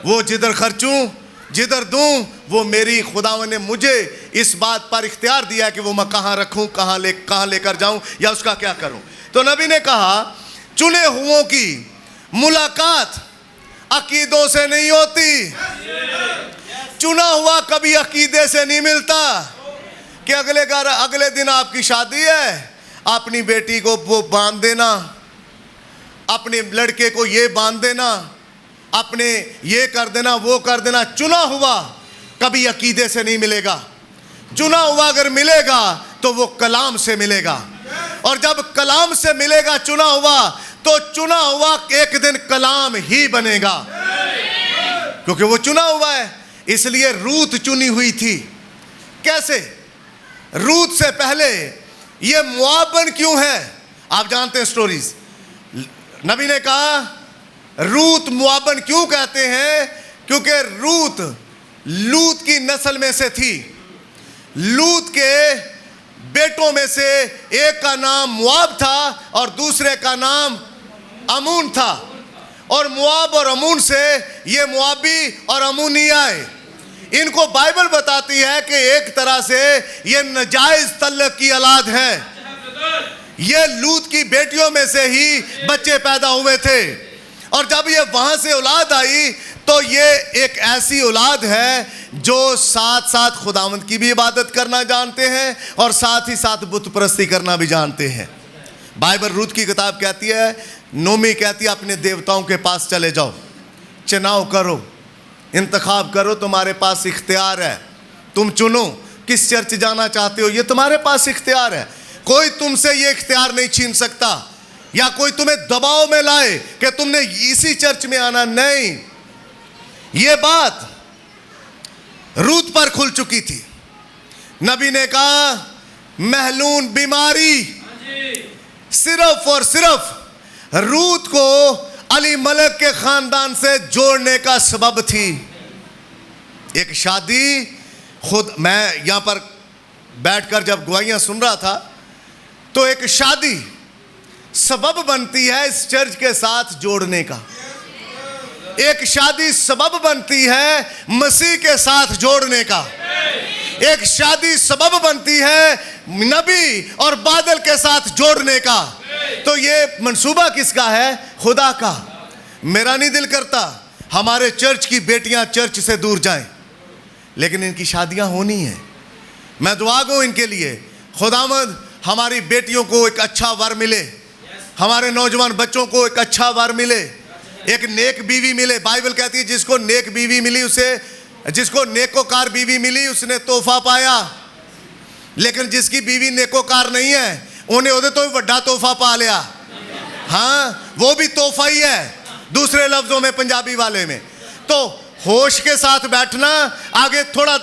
वो जिधर खर्चूं जिधर दूं, वो मेरी खुदावन ने मुझे इस बात पर इख्तियार दिया है कि वो मैं कहाँ रखूं, कहाँ लेकर जाऊं, या उसका क्या करूं। तो नबी ने कहा, चुने हुओं की मुलाकात अकीदों से नहीं होती। चुना हुआ कभी अकीदे से नहीं मिलता कि अगले दिन आपकी शादी है, अपनी बेटी को वो बांध देना, अपने लड़के को ये बांध देना, अपने ये कर देना, वो कर देना। चुना हुआ कभी अकीदे से नहीं मिलेगा। चुना हुआ अगर मिलेगा तो वो कलाम से मिलेगा, और जब कलाम से मिलेगा चुना हुआ, तो चुना हुआ एक दिन कलाम ही बनेगा, क्योंकि वो चुना हुआ है। इसलिए रूत चुनी हुई थी। कैसे? रूत से पहले ये मुआबन क्यों है? आप जानते हैं स्टोरीज। नबी ने कहा रूत मुआबन क्यों कहते हैं? क्योंकि रूत लूत की नस्ल में से थी। लूत के बेटों में से एक का नाम मुआब था और दूसरे का नाम अमून था, और मुआब और अमून से ये मुआबी और अमूनी आए। इनको बाइबल बताती है कि एक तरह से ये नाजायज तल्लक की औलाद है। ये लूत की बेटियों में से ही बच्चे पैदा हुए थे, और जब ये वहां से औलाद आई तो ये एक ऐसी औलाद है जो साथ साथ खुदावंद की भी इबादत करना जानते हैं और साथ ही साथ बुत परस्ती करना भी जानते हैं। बाइबल रूत की किताब कहती है, नोमी कहती है, अपने देवताओं के पास चले जाओ, चुनाव करो, इंतखाब करो, तुम्हारे पास इख्तियार है। तुम चुनो किस चर्च जाना चाहते हो, ये तुम्हारे पास इख्तियार है। कोई तुमसे ये इख्तियार नहीं छीन सकता, या कोई तुम्हें दबाव में लाए कि तुमने इसी चर्च में आना। नहीं, ये बात रूत पर खुल चुकी थी। नबी ने कहा महलून बीमारी सिर्फ और सिर्फ रूत को अली मलक के खानदान से जोड़ने का सबब थी। एक शादी, खुद मैं यहां पर बैठकर जब गवाहियां सुन रहा था, तो एक शादी सबब बनती है इस चर्च के साथ जोड़ने का। एक शादी सबब बनती है मसीह के साथ जोड़ने का। एक शादी सबब बनती है नबी और बादल के साथ जोड़ने का। तो ये मंसूबा किसका है? खुदा का। मेरा नहीं दिल करता हमारे चर्च की बेटियां चर्च से दूर जाएं, लेकिन इनकी शादियां होनी है। मैं दुआ गो इनके लिए, खुदावंद हमारी बेटियों को एक अच्छा वर मिले, हमारे नौजवान बच्चों को एक अच्छा वर मिले, एक नेक बीवी मिले। बाइबल कहती है जिसको नेक बीवी मिली उसे, जिसको नेकोकार बीवी मिली उसने तोहफा पाया, लेकिन जिसकी बीवी नेकोकार नहीं है उन्हें ओदे तो बड़ा तोहफा पा लिया। हाँ, वो भी तोहफा ही है, दूसरे लफ्जों में पंजाबी वाले में। तो होश के साथ बैठना। आगे थोड़ा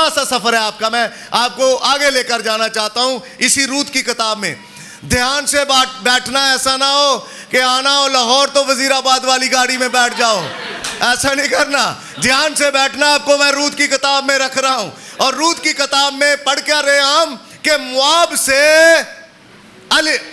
सा सफर है आपका, मैं आपको आगे लेकर जाना चाहता हूं इसी रूत की किताब में। ध्यान से बैठना, ऐसा ना हो कि आना हो लाहौर तो वजीराबाद वाली गाड़ी में बैठ जाओ, ऐसा नहीं करना। ध्यान से बैठना, आपको मैं रूत की किताब में रख रहा हूं। और रूत की किताब में पढ़ क्या रहे हम कि मुआब से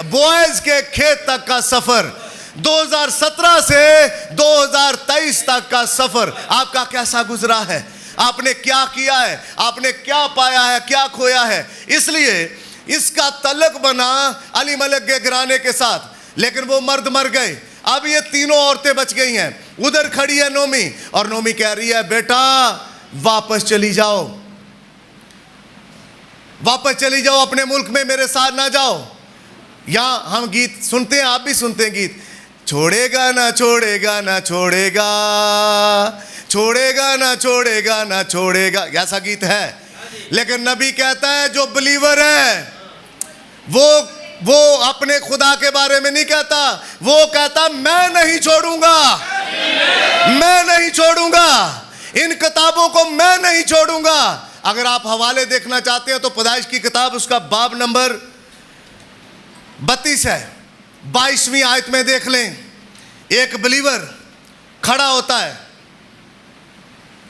बोएज के खेत तक का सफर, 2017 से 2023 तक का सफर आपका कैसा गुजरा है, आपने क्या किया है, आपने क्या पाया है, क्या खोया है। इसलिए इसका तल्लुक बना अली मलिक के घराने के साथ, लेकिन वो मर्द मर गए। अब ये तीनों औरतें बच गई हैं। उधर खड़ी है नोमी, और नोमी कह रही है बेटा वापस चली जाओ, वापस चली जाओ अपने मुल्क में, मेरे साथ ना जाओ। यहां हम गीत सुनते हैं, आप भी सुनते हैं गीत, छोड़ेगा ना छोड़ेगा ना छोड़ेगा, छोड़ेगा ना छोड़ेगा ना छोड़ेगा, ऐसा गीत है। लेकिन नबी कहता है जो बिलीवर है वो अपने खुदा के बारे में नहीं कहता, वो कहता मैं नहीं छोड़ूंगा, मैं नहीं छोड़ूंगा, इन किताबों को मैं नहीं छोड़ूंगा। अगर आप हवाले देखना चाहते हैं तो पैदाइश की किताब उसका बाब नंबर 32 है, 22वीं आयत में देख लें। एक बिलीवर खड़ा होता है,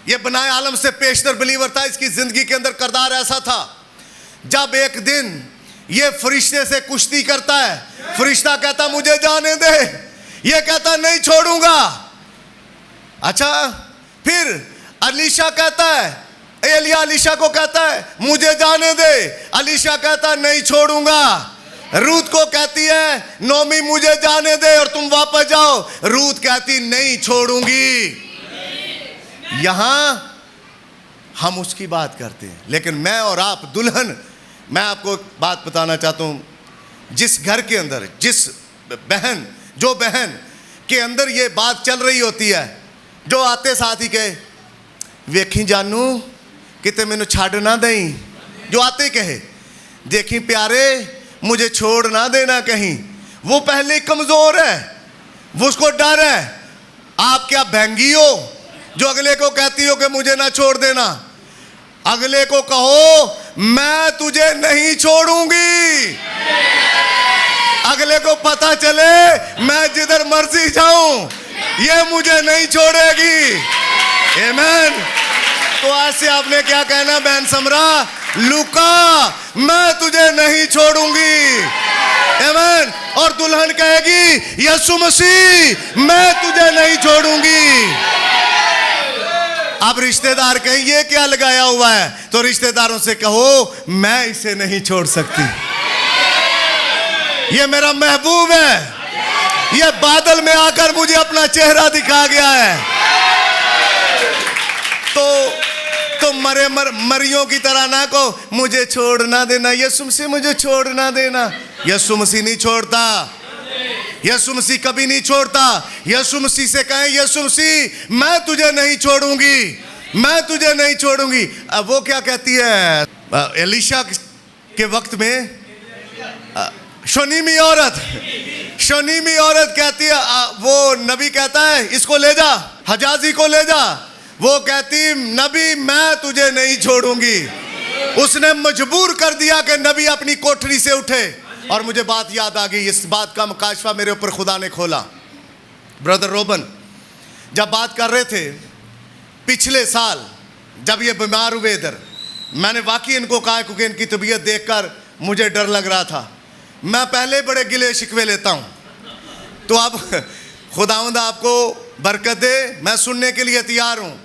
यह बनाए आलम से पेशतर बिलीवर था, इसकी जिंदगी के अंदर किरदार ऐसा था। जब एक दिन ये फरिश्ते से कुश्ती करता है, फरिश्ता कहता मुझे जाने दे, ये कहता नहीं छोड़ूंगा। अच्छा, फिर अलीशा कहता है, एलिया अलीशा को कहता है मुझे जाने दे, अलीशा कहता नहीं छोड़ूंगा। रूत को कहती है नोमी मुझे जाने दे और तुम वापस जाओ, रूत कहती नहीं छोड़ूंगी। यहां हम उसकी बात करते हैं, लेकिन मैं और आप दुल्हन, मैं आपको बात बताना चाहता हूं, जिस घर के अंदर जो बहन के अंदर ये बात चल रही होती है, जो आते साथ ही कहे वेखी जानू किते मैनू छाड़ ना दई, जो आते कहे देखी प्यारे मुझे छोड़ ना देना कहीं, वो पहले कमजोर है, वो उसको डर है। आप क्या भैंगी हो जो अगले को कहती हो कि मुझे ना छोड़ देना? अगले को कहो मैं तुझे नहीं छोड़ूंगी। अगले को पता चले मैं जिधर मर्जी जाऊं ये मुझे नहीं छोड़ेगी। आमीन। तो आज से आपने क्या कहना बहन समरा, लुका मैं तुझे नहीं छोड़ूंगी। आमीन। और दुल्हन कहेगी यीशु मसीह मैं तुझे नहीं छोड़ूंगी। अब रिश्तेदार कहें ये क्या लगाया हुआ है, तो रिश्तेदारों से कहो मैं इसे नहीं छोड़ सकती, ये मेरा महबूब है, ये बादल में आकर मुझे अपना चेहरा दिखा गया है। तो मरियों की तरह ना को मुझे छोड़ ना देना, यीशु मसीह मुझे छोड़ ना देना। यीशु मसीह नहीं छोड़ता, यीशु मसीह कभी नहीं छोड़ता। यीशु मसीह से कहें यीशु मसीह मैं तुझे नहीं छोड़ूंगी, मैं तुझे नहीं छोड़ूंगी। अब वो क्या कहती है, एलिशा के वक्त में शोनीमी औरत कहती है, वो नबी कहता है इसको ले जा, हजाजी को ले जा, वो कहती नबी मैं तुझे नहीं छोड़ूंगी। उसने मजबूर कर दिया कि नबी अपनी कोठरी से उठे। और मुझे बात याद आ गई, इस बात का मुकाशफा मेरे ऊपर खुदा ने खोला। ब्रदर रोबन जब बात कर रहे थे पिछले साल जब ये बीमार हुए इधर, मैंने वाकई इनको कहा क्योंकि इनकी तबीयत देखकर मुझे डर लग रहा था। मैं पहले बड़े गिले शिकवे लेता हूँ, तो अब खुदावंद आपको बरकत दे, मैं सुनने के लिए तैयार हूँ,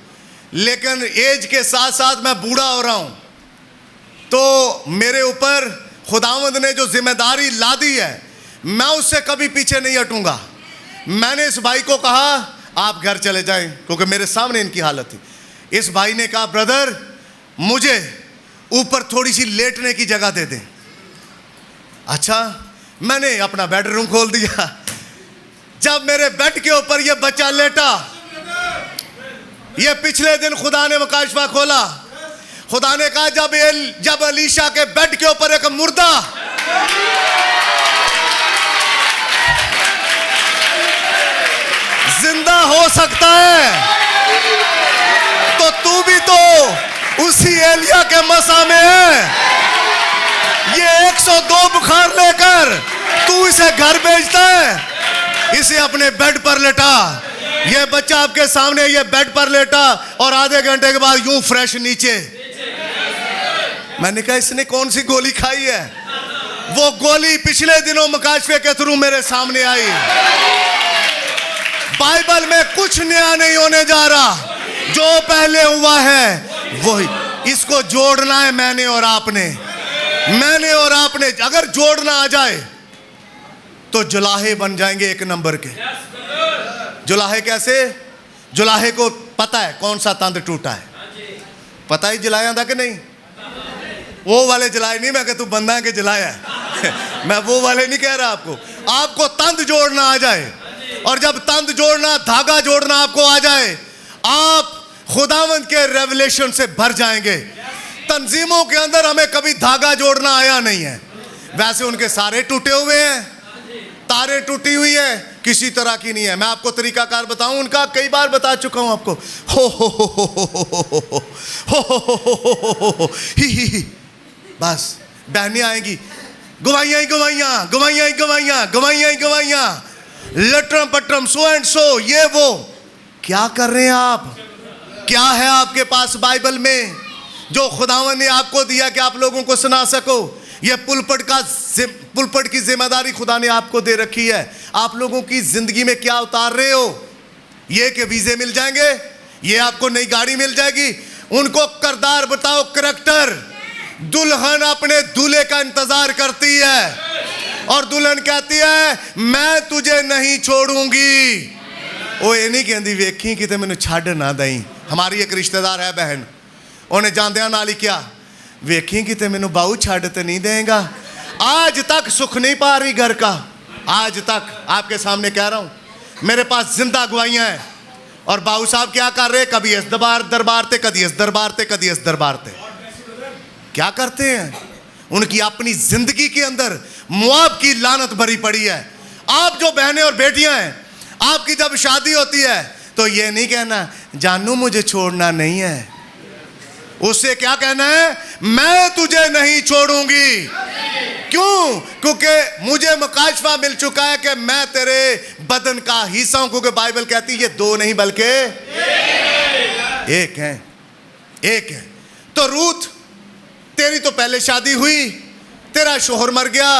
लेकिन एज के साथ साथ मैं बूढ़ा हो रहा हूँ, तो मेरे ऊपर खुदावंद ने जो जिम्मेदारी ला दी है मैं उससे कभी पीछे नहीं हटूंगा। मैंने इस भाई को कहा आप घर चले जाएं, क्योंकि मेरे सामने इनकी हालत थी। इस भाई ने कहा ब्रदर मुझे ऊपर थोड़ी सी लेटने की जगह दे दें। अच्छा, मैंने अपना बेडरूम खोल दिया। जब मेरे बेड के ऊपर ये बच्चा लेटा, ये पिछले दिन खुदा ने मुकाशफा खोला। खुदा ने कहा जब अलीशा के बेड के ऊपर एक मुर्दा जिंदा हो सकता है, तो तू भी तो उसी एलिया के मसा में है। ये 102 बुखार लेकर तू इसे घर भेजता है, इसे अपने बेड पर लेटा। ये बच्चा आपके सामने ये बेड पर लेटा और आधे घंटे के बाद यूं फ्रेश नीचे। मैंने कहा इसने कौन सी गोली खाई है? वो गोली पिछले दिनों मुकाशफे के थ्रू मेरे सामने आई। बाइबल में कुछ नया नहीं होने जा रहा, जो पहले हुआ है वही। इसको जोड़ना है मैंने और आपने। अगर जोड़ना आ जाए तो जुलाहे बन जाएंगे एक नंबर के। जुलाहे कैसे? जुलाहे को पता है कौन सा तंद टूटा है, पता ही जलाया था कि नहीं? वो वाले जलाए नहीं, मैं कह तू बंदा है कि जलाया है मैं वो वाले नहीं कह रहा आपको तंद जोड़ना आ जाए। और जब तंद जोड़ना, धागा जोड़ना आपको आ जाए, आप खुदावंद के रेवलेशन से भर जाएंगे। तंजीमों के अंदर हमें कभी धागा जोड़ना आया नहीं है। वैसे उनके सारे टूटे हुए हैं, तारे टूटी हुई है, किसी तरह की नहीं है। मैं आपको तरीकाकार बताऊं उनका, कई बार बता चुका हूं आपको। हो ही बस बहनें आएंगी, गवाइयां ही गवाइयां, गवाइयां ही गवाइयां, गवाइयां ही गवाइयां, लटरम पटरम, सो एंड सो, ये वो। क्या कर रहे हैं आप? क्या है आपके पास बाइबल में जो खुदावन ने आपको दिया कि आप लोगों को सुना सको? ये पुलपट की जिम्मेदारी खुदा ने आपको दे रखी है। आप लोगों की जिंदगी में क्या उतार रहे हो? ये कि वीजे मिल जाएंगे, ये आपको नई गाड़ी मिल जाएगी। उनको किरदार बताओ, करैक्टर। दुल्हन अपने दूल्हे का इंतजार करती है और दुल्हन कहती है मैं तुझे नहीं छोड़ूंगी। वो ये नहीं कहती वेखी किते मैनू छड्ड ना दई। हमारी एक रिश्तेदार है बहन, उन्हें जांदियां नाल ही क्या, वेखी किते मैनू बाहू छड्ड तो नहीं देगा। आज तक सुख नहीं पा रही घर का, आज तक। आपके सामने कह रहा हूं, मेरे पास जिंदा गवाहियां हैं। और बाबू साहब क्या कर रहे? कभी इस दरबार थे, कभी इस दरबार थे, कभी इस दरबार थे। क्या करते हैं? उनकी अपनी जिंदगी के अंदर मुआब की लानत भरी पड़ी है। आप जो बहनें और बेटियां हैं, आपकी जब शादी होती है तो ये नहीं कहना जानू मुझे छोड़ना नहीं है। उससे क्या कहना है? मैं तुझे नहीं छोड़ूंगी। क्यों? क्योंकि मुझे मुकाशफा मिल चुका है कि मैं तेरे बदन का हिस्सा हूं। क्योंकि बाइबल कहती है ये दो नहीं बल्कि एक है, एक है। तो रूथ, तेरी तो पहले शादी हुई, तेरा शोहर मर गया,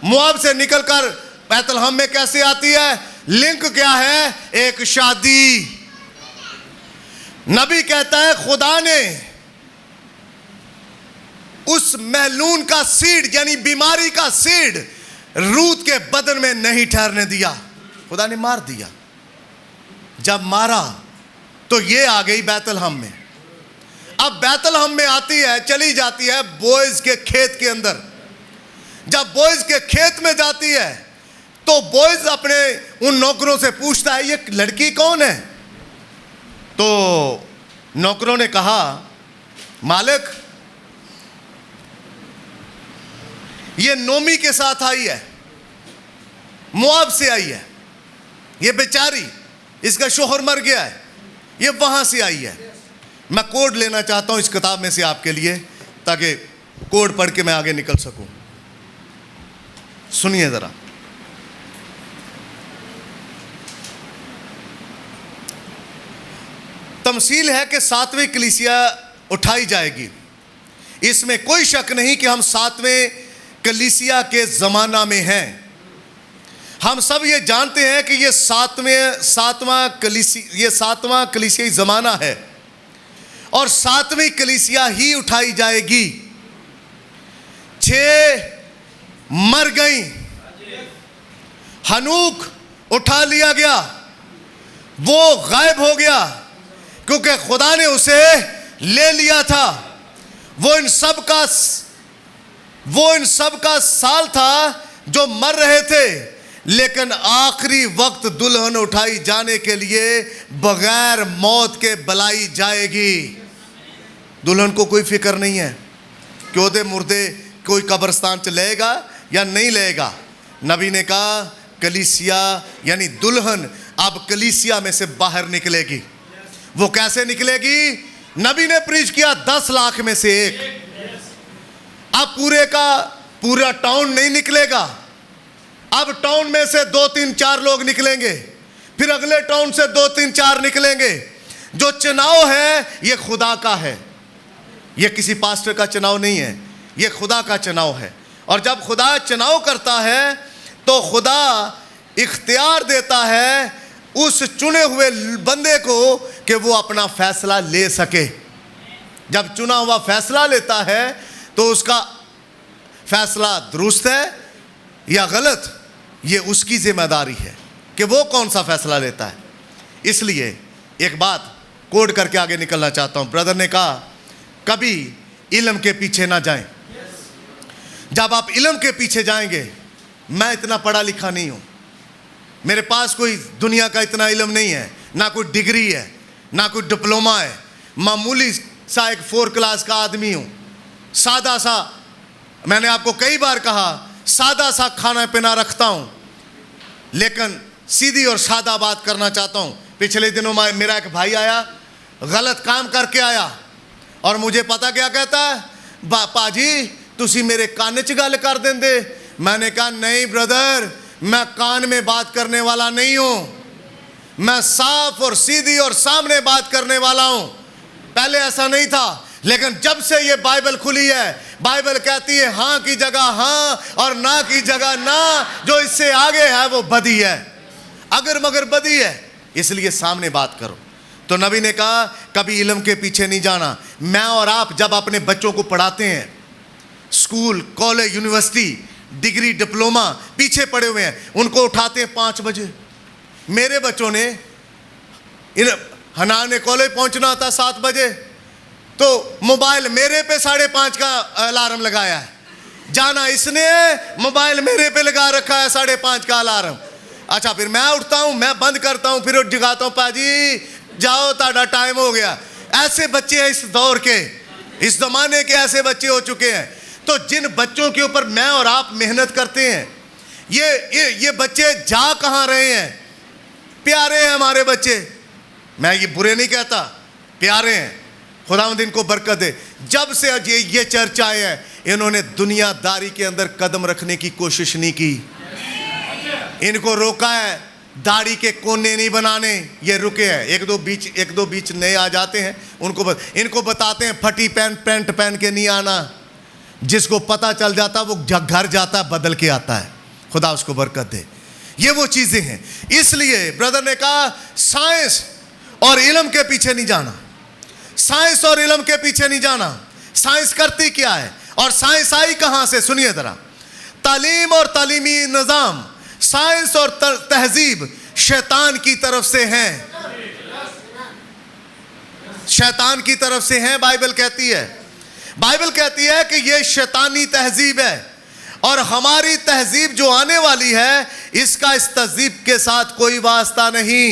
मोआब से निकलकर बैतलहम में कैसे आती है? लिंक क्या है? एक शादी। नबी कहता है खुदा ने उस महलून का सीड यानी बीमारी का सीड रूत के बदन में नहीं ठहरने दिया, खुदा ने मार दिया। जब मारा तो ये आ गई बैतलहम में। अब बैतलहम में आती है, चली जाती है बोयज के खेत के अंदर। जब बोयज के खेत में जाती है तो बोयज अपने उन नौकरों से पूछता है ये लड़की कौन है? तो नौकरों ने कहा मालिक ये नोमी के साथ आई है, मोआब से आई है, ये बेचारी, इसका शोहर मर गया है, ये वहां से आई है। मैं कोड लेना चाहता हूं इस किताब में से आपके लिए, ताकि कोड पढ़ के मैं आगे निकल सकूं। सुनिए जरा। तमसील है कि 7वीं कलीसिया उठाई जाएगी। इसमें कोई शक नहीं कि हम 7वें कलीसिया के ज़माना में हैं। हम सब ये जानते हैं कि ये सातवां कलीसियाई ज़माना है और 7वीं कलीसिया ही उठाई जाएगी। 6 मर गई, हनूक उठा लिया गया, वो गायब हो गया क्योंकि खुदा ने उसे ले लिया था। वो इन सब का साल था जो मर रहे थे, लेकिन आखिरी वक्त दुल्हन उठाई जाने के लिए बगैर मौत के बुलाई जाएगी। दुल्हन को कोई फिक्र नहीं है कि ओदे मुर्दे कोई कब्रिस्तान च लेगा या नहीं लेगा। नबी ने कहा कलीसिया यानी दुल्हन अब कलीसिया में से बाहर निकलेगी। वो कैसे निकलेगी? नबी ने प्रीच किया 10 लाख में से एक। अब पूरा टाउन नहीं निकलेगा। अब टाउन में से 2, 3, 4 लोग निकलेंगे, फिर अगले टाउन से 2, 3, 4 निकलेंगे। जो चुनाव है ये खुदा का है, ये किसी पास्टर का चुनाव नहीं है, ये खुदा का चुनाव है। और जब खुदा चुनाव करता है तो खुदा इख्तियार देता है उस चुने हुए बंदे को कि वो अपना फैसला ले सके। जब चुना हुआ फैसला लेता है तो उसका फैसला दुरुस्त है या गलत, ये उसकी जिम्मेदारी है कि वो कौन सा फैसला लेता है। इसलिए एक बात कोड करके आगे निकलना चाहता हूं। ब्रदर ने कहा कभी इल्म के पीछे ना जाएं। जब आप इल्म के पीछे जाएंगे, मैं इतना पढ़ा लिखा नहीं हूं, मेरे पास कोई दुनिया का इतना इल्म नहीं है, ना कोई डिग्री है, ना कोई डिप्लोमा है, मामूली सा एक 4 क्लास का आदमी हूं, सादा सा, मैंने आपको कई बार कहा सादा सा खाना पीना रखता हूं, लेकिन सीधी और सादा बात करना चाहता हूं। पिछले दिनों में मेरा एक भाई आया, गलत काम करके आया और मुझे पता क्या कहता है, पाजी तुसी मेरे कान च गल कर देंदे। मैंने कहा नहीं ब्रदर, मैं कान में बात करने वाला नहीं हूं, मैं साफ और सीधी और सामने बात करने वाला हूं। पहले ऐसा नहीं था, लेकिन जब से ये बाइबल खुली है, बाइबल कहती है हाँ की जगह हाँ और ना की जगह ना, जो इससे आगे है वो बदी है, अगर मगर बदी है, इसलिए सामने बात करो। तो नबी ने कहा कभी इल्म के पीछे नहीं जाना। मैं और आप जब अपने बच्चों को पढ़ाते हैं, school college university degree diploma पीछे पड़े हुए हैं, उनको उठाते हैं 5 बजे। मेरे बच्चों ने हनान ने कॉलेज पहुंचना था 7 बजे, तो मोबाइल मेरे पे 5:30 का अलार्म लगाया है, जाना इसने मोबाइल मेरे पे लगा रखा है 5:30 का अलार्म। अच्छा फिर मैं उठता हूं, मैं बंद करता हूं, फिर जगाता हूं, पाजी जाओ ताड़ा टाइम हो गया। ऐसे बच्चे हैं इस दौर के, इस जमाने के ऐसे बच्चे हो चुके हैं। तो जिन बच्चों के ऊपर मैं और आप मेहनत करते हैं, ये बच्चे जा कहां रहे हैं? प्यारे हैं हमारे बच्चे, मैं ये बुरे नहीं कहता, प्यारे हैं, खुदावंद इनको बरकत दे। जब से आज ये चर्च आए हैं, इन्होंने दुनियादारी के अंदर कदम रखने की कोशिश नहीं की, इनको रोका है, दाढ़ी के कोने नहीं बनाने, ये रुके हैं। एक दो बीच नए आ जाते हैं, इनको बताते हैं फटी पैंट पहन के नहीं आना। जिसको पता चल जाता वो घर जाता है, बदल के आता है, खुदा उसको बरकत दे। ये वो चीजें हैं। इसलिए ब्रदर ने कहा साइंस और इल्म के पीछे नहीं जाना, साइंस और इल्म के पीछे नहीं जाना। साइंस करती क्या है और साइंस आई कहां से? सुनिए जरा, तालीम और तालीमी निज़ाम, साइंस और तहजीब शैतान की तरफ से हैं, शैतान की तरफ से हैं। बाइबल कहती है कि ये शैतानी तहजीब है, और हमारी तहजीब जो आने वाली है, इसका इस तहजीब के साथ कोई वास्ता नहीं।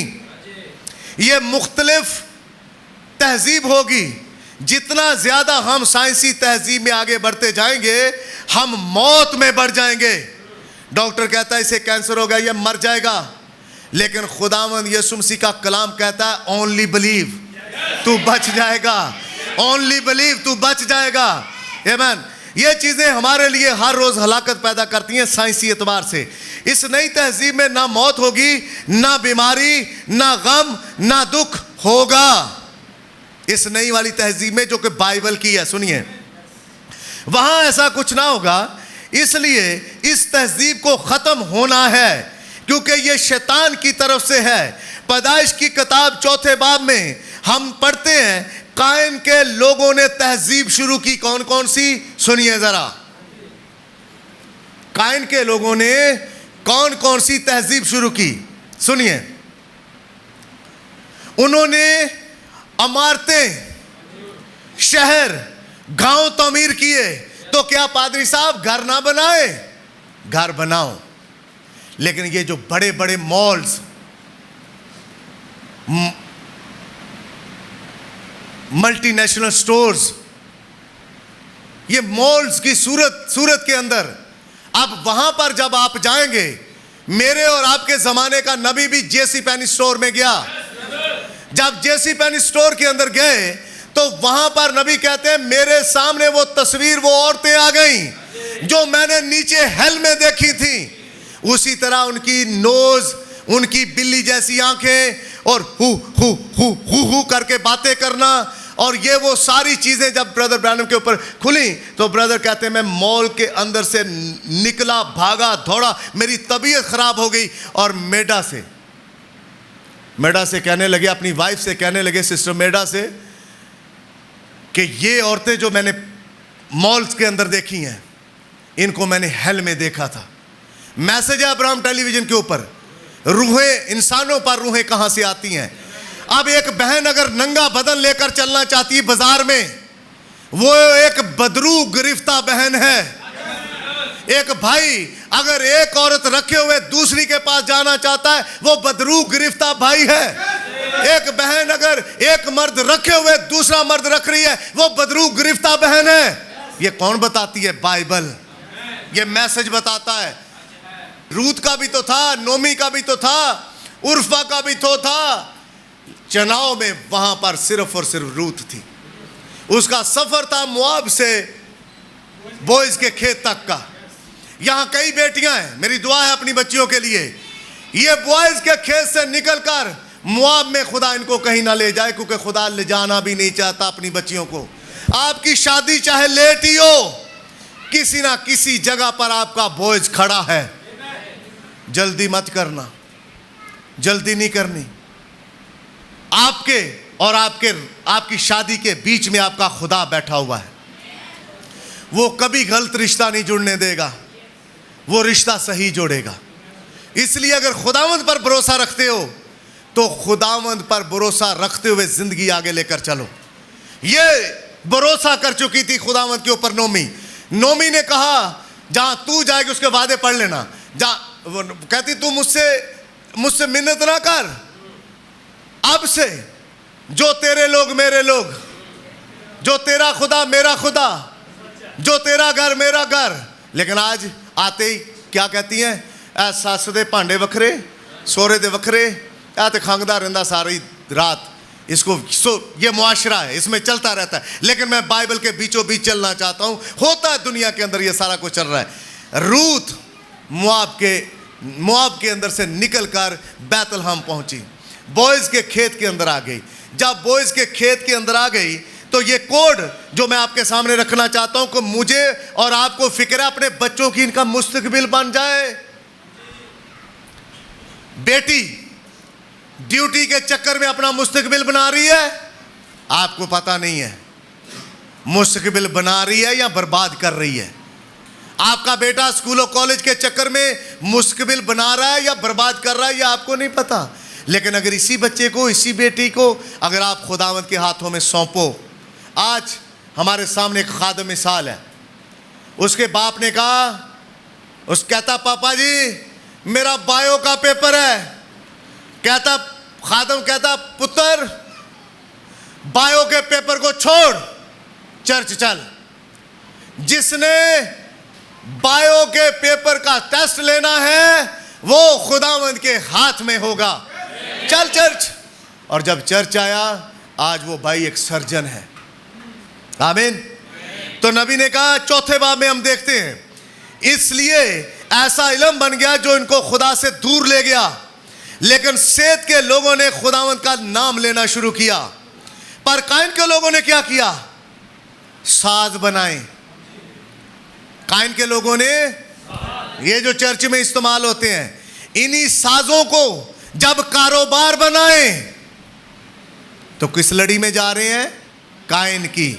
ये मुख्तलिफ तहजीब होगी। जितना ज़्यादा हम साइंसी तहजीब में आगे बढ़ते जाएंगे, हम मौत में बढ़ जाएंगे। डॉक्टर कहता है इसे कैंसर हो गया, ये मर जाएगा, लेकिन खुदावंद यीशु मसीह का कलाम कहता है ओनली बिलीव, तू बच जाएगा, ओनली बिलीव, तू बच जाएगा। आमीन। ये चीज़ें हमारे लिए हर रोज़ हलाकत पैदा करती हैं साइंसी एतबार से। इस नई तहजीब में ना मौत होगी, ना बीमारी, ना गम, ना दुख होगा। इस नई वाली तहजीब में जो कि बाइबल की है, सुनिए, वहाँ ऐसा कुछ ना होगा। इसलिए इस तहजीब को ख़त्म होना है, क्योंकि ये शैतान की तरफ से है। पैदाइश की किताब 4 बाब में हम पढ़ते हैं, कायन के लोगों ने तहजीब शुरू की। कौन कौन सी? सुनिए जरा, कायन के लोगों ने कौन कौन सी तहजीब शुरू की, सुनिए। उन्होंने इमारतें, शहर, गांव तामीर किए। तो क्या पादरी साहब घर ना बनाए? घर बनाओ, लेकिन ये जो बड़े बड़े मॉल्स, मल्टीनेशनल स्टोर्स, ये मॉल्स की सूरत के अंदर, अब वहां पर जब आप जाएंगे, मेरे और आपके जमाने का नबी भी जेसी पेनी स्टोर में गया। जब जेसी पेनी स्टोर के अंदर गए तो वहां पर नबी कहते हैं मेरे सामने वो तस्वीर, वो औरतें आ गईं जो मैंने नीचे हेल में देखी थी। उसी तरह उनकी नोज, उनकी बिल्ली जैसी आंखें और who who who who who करके बातें करना, और ये वो सारी चीज़ें जब ब्रदर ब्रैनम के ऊपर खुली तो ब्रदर कहते हैं मैं मॉल के अंदर से निकला, भागा, दौड़ा, मेरी तबीयत ख़राब हो गई और मेडा से कहने लगे, अपनी वाइफ से कहने लगे, सिस्टर मेडा से, कि ये औरतें जो मैंने मॉल्स के अंदर देखी हैं इनको मैंने हेल में देखा था। मैसेज है अब्राहम टेलीविज़न के ऊपर, रूहें, इंसानों पर रूहें कहाँ से आती हैं। अब एक बहन अगर नंगा बदन लेकर चलना चाहती है बाजार में, वो एक बदरू गिरफ्ता बहन है। एक भाई अगर एक औरत रखे हुए दूसरी के पास जाना चाहता है, वो बदरू गिरफ्ता भाई है। एक बहन अगर एक मर्द रखे हुए दूसरा मर्द रख रही है, वो बदरू गिरफ्ता बहन है। ये कौन बताती है? बाइबल। ये मैसेज बताता है। रूत का भी तो था, नोमी का भी तो था, उर्फा का भी तो था। चुनाव में वहां पर सिर्फ और सिर्फ रूत थी। उसका सफर था मुआब से बोइज के खेत तक का। यहां कई बेटियां हैं, मेरी दुआ है अपनी बच्चियों के लिए, ये बोइज के खेत से निकलकर मुआब में खुदा इनको कहीं ना ले जाए, क्योंकि खुदा ले जाना भी नहीं चाहता अपनी बच्चियों को। आपकी शादी चाहे लेट ही हो, किसी ना किसी जगह पर आपका बोझ खड़ा है। जल्दी मत करना, जल्दी नहीं करनी। आपके और आपकी शादी के बीच में आपका खुदा बैठा हुआ है। वो कभी गलत रिश्ता नहीं जुड़ने देगा, वो रिश्ता सही जोड़ेगा। इसलिए अगर खुदावंद पर भरोसा रखते हो तो खुदावंद पर भरोसा रखते हुए जिंदगी आगे लेकर चलो। ये भरोसा कर चुकी थी खुदावंद के ऊपर नोमी ने कहा जहां तू जाएगी उसके वादे पढ़ लेना। कहती तू मुझसे मिन्नत ना कर, अब से जो तेरे लोग मेरे लोग, जो तेरा खुदा मेरा खुदा, जो तेरा घर मेरा घर। लेकिन आज आते ही क्या कहती हैं? ऐ सस दे भांडे वखरे, सोरे दे वखरे, ऐ ते खंगदा रहंदा सारी रात। इसको ये मुआशरा है, इसमें चलता रहता है। लेकिन मैं बाइबल के बीचों बीच चलना चाहता हूँ। होता है दुनिया के अंदर ये सारा कुछ चल रहा है। रूत मुआब के अंदर से निकलकर बैतलहम पहुंची, बोइज के खेत के अंदर आ गई। जब बोइज के खेत के अंदर आ गई तो ये कोड जो मैं आपके सामने रखना चाहता हूं कि मुझे और आपको फिक्र है अपने बच्चों की, इनका मुस्तकबिल बन जाए। बेटी ड्यूटी के चक्कर में अपना मुस्तकबिल बना रही है, आपको पता नहीं है मुस्तकबिल बना रही है या बर्बाद कर रही है। आपका बेटा स्कूल और कॉलेज के चक्कर में मुस्तकबिल बना रहा है या बर्बाद कर रहा है, यह आपको नहीं पता। लेकिन अगर इसी बच्चे को, इसी बेटी को अगर आप खुदावंद के हाथों में सौंपो। आज हमारे सामने एक खादम मिसाल है। उसके बाप ने कहा, कहता पापा जी मेरा बायो का पेपर है। खादम कहता पुत्र बायो के पेपर को छोड़, चर्च चल। जिसने बायो के पेपर का टेस्ट लेना है वो खुदावंद के हाथ में होगा। चल चर्च। और जब चर्च आया, आज वो भाई एक सर्जन है। आमीन। तो नबी ने कहा, चौथे बाब में हम देखते हैं, इसलिए ऐसा इल्म बन गया जो इनको खुदा से दूर ले गया। लेकिन सेत के लोगों ने खुदावंद का नाम लेना शुरू किया। पर काइन के लोगों ने क्या किया? साज बनाए। काइन के लोगों ने, ये जो चर्च में इस्तेमाल होते हैं, इन्हीं साजों को जब कारोबार बनाए तो किस लड़ी में जा रहे हैं? काइन की।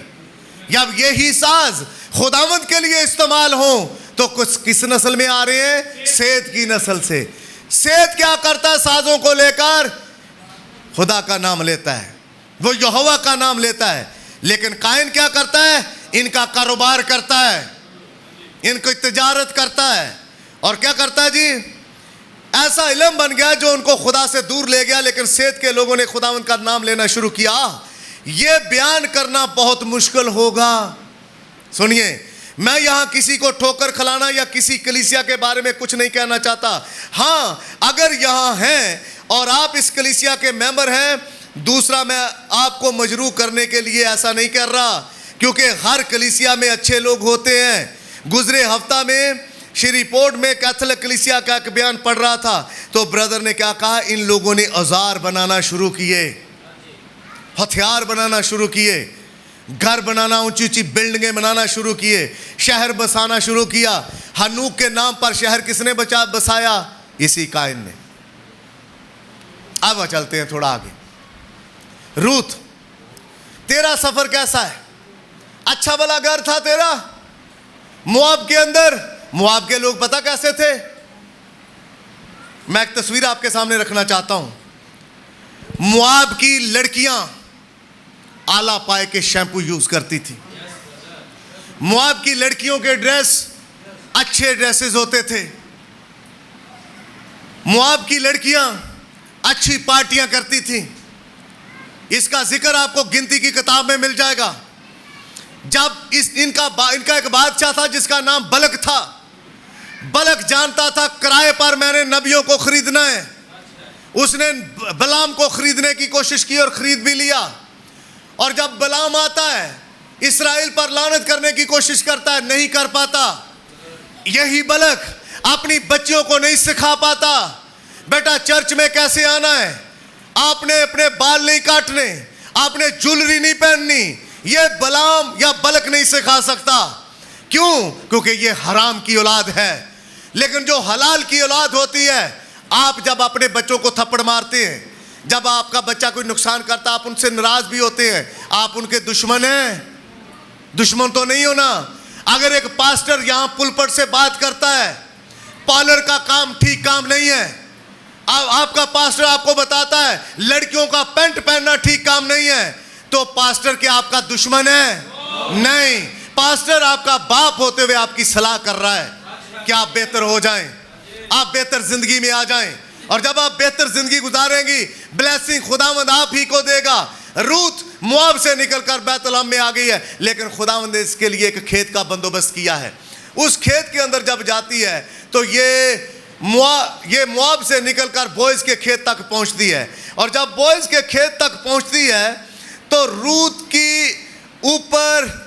जब यही साज खुदावंद के लिए इस्तेमाल हो तो कुछ किस नस्ल में आ रहे हैं? सेत की नस्ल से। सेत क्या करता है? साजों को लेकर खुदा का नाम लेता है, वो यहोवा का नाम लेता है। लेकिन काइन क्या करता है? इनका कारोबार करता है, इनको तिजारत करता है। और क्या करता है जी? ऐसा इल्म बन गया जो उनको खुदा से दूर ले गया। लेकिन सेत के लोगों ने खुदावंद का नाम लेना शुरू किया। यह बयान करना बहुत मुश्किल होगा। सुनिए, मैं यहां किसी को ठोकर खिलाना या किसी कलीसिया के बारे में कुछ नहीं कहना चाहता। हाँ, अगर यहां हैं और आप इस कलीसिया के मेंबर हैं, दूसरा मैं आपको मजरू करने के लिए ऐसा नहीं कर रहा, क्योंकि हर कलीसिया में अच्छे लोग होते हैं। गुजरे हफ्ता में श्रीपोर्ट में कैथोलिक कलीसिया का एक बयान पढ़ रहा था, तो ब्रदर ने क्या कहा? इन लोगों ने औजार बनाना शुरू किए। हथियार बनाना शुरू किए, घर बनाना, ऊंची ऊंची बिल्डिंगें बनाना शुरू किए, शहर बसाना शुरू किया। हनूक के नाम पर शहर किसने बसाया? इसी काइन ने। अब चलते हैं थोड़ा आगे। रूत, तेरा सफर कैसा है? अच्छा भला घर था तेरा मोआब के अंदर। मोआब के लोग पता कैसे थे? मैं एक तस्वीर आपके सामने रखना चाहता हूं। मोआब की लड़कियां आला पाए के शैम्पू यूज करती थी। मोआब की लड़कियों के ड्रेस अच्छे ड्रेसेस होते थे। मोआब की लड़कियां अच्छी पार्टियां करती थी। इसका जिक्र आपको गिनती की किताब में मिल जाएगा। जब इनका एक बादशाह था जिसका नाम बलक था। बलक जानता था किराए पर मैंने नबियों को खरीदना है। उसने बलाम को खरीदने की कोशिश की और खरीद भी लिया। और जब बलाम आता है इस्राएल पर लानत करने की कोशिश करता है, नहीं कर पाता। यही बलक अपनी बच्चियों को नहीं सिखा पाता, बेटा चर्च में कैसे आना है, आपने अपने बाल नहीं काटने, आपने ज्वेलरी नहीं पहननी। ये बलाम या बलक नहीं सिखा सकता। क्यों? क्योंकि ये हराम की औलाद है। लेकिन जो हलाल की औलाद होती है, आप जब अपने बच्चों को थप्पड़ मारते हैं, जब आपका बच्चा कोई नुकसान करता, आप उनसे नाराज भी होते हैं, आप उनके दुश्मन हैं? दुश्मन तो नहीं हो ना। अगर एक पास्टर यहां पुलपट से बात करता है, पार्लर का काम ठीक काम नहीं है, आपका पास्टर आपको बताता है लड़कियों का पैंट पहनना ठीक काम नहीं है, तो पास्टर क्या आपका दुश्मन है? नहीं, पास्टर आपका बाप होते हुए आपकी सलाह कर रहा है कि आप बेहतर हो जाएं, आप बेहतर जिंदगी में आ जाएं। और जब आप बेहतर जिंदगी गुजारेंगी, ब्लेसिंग खुदावंद आप ही को देगा। रूत मोआब से निकलकर बैतलहम में आ गई है, लेकिन खुदावंद ने इसके लिए एक खेत का बंदोबस्त किया है। उस खेत के अंदर जब जाती है तो ये मोआब से निकलकर बोयज के खेत तक पहुंचती है। और जब बोयज के खेत तक पहुंचती है तो रूत की ऊपर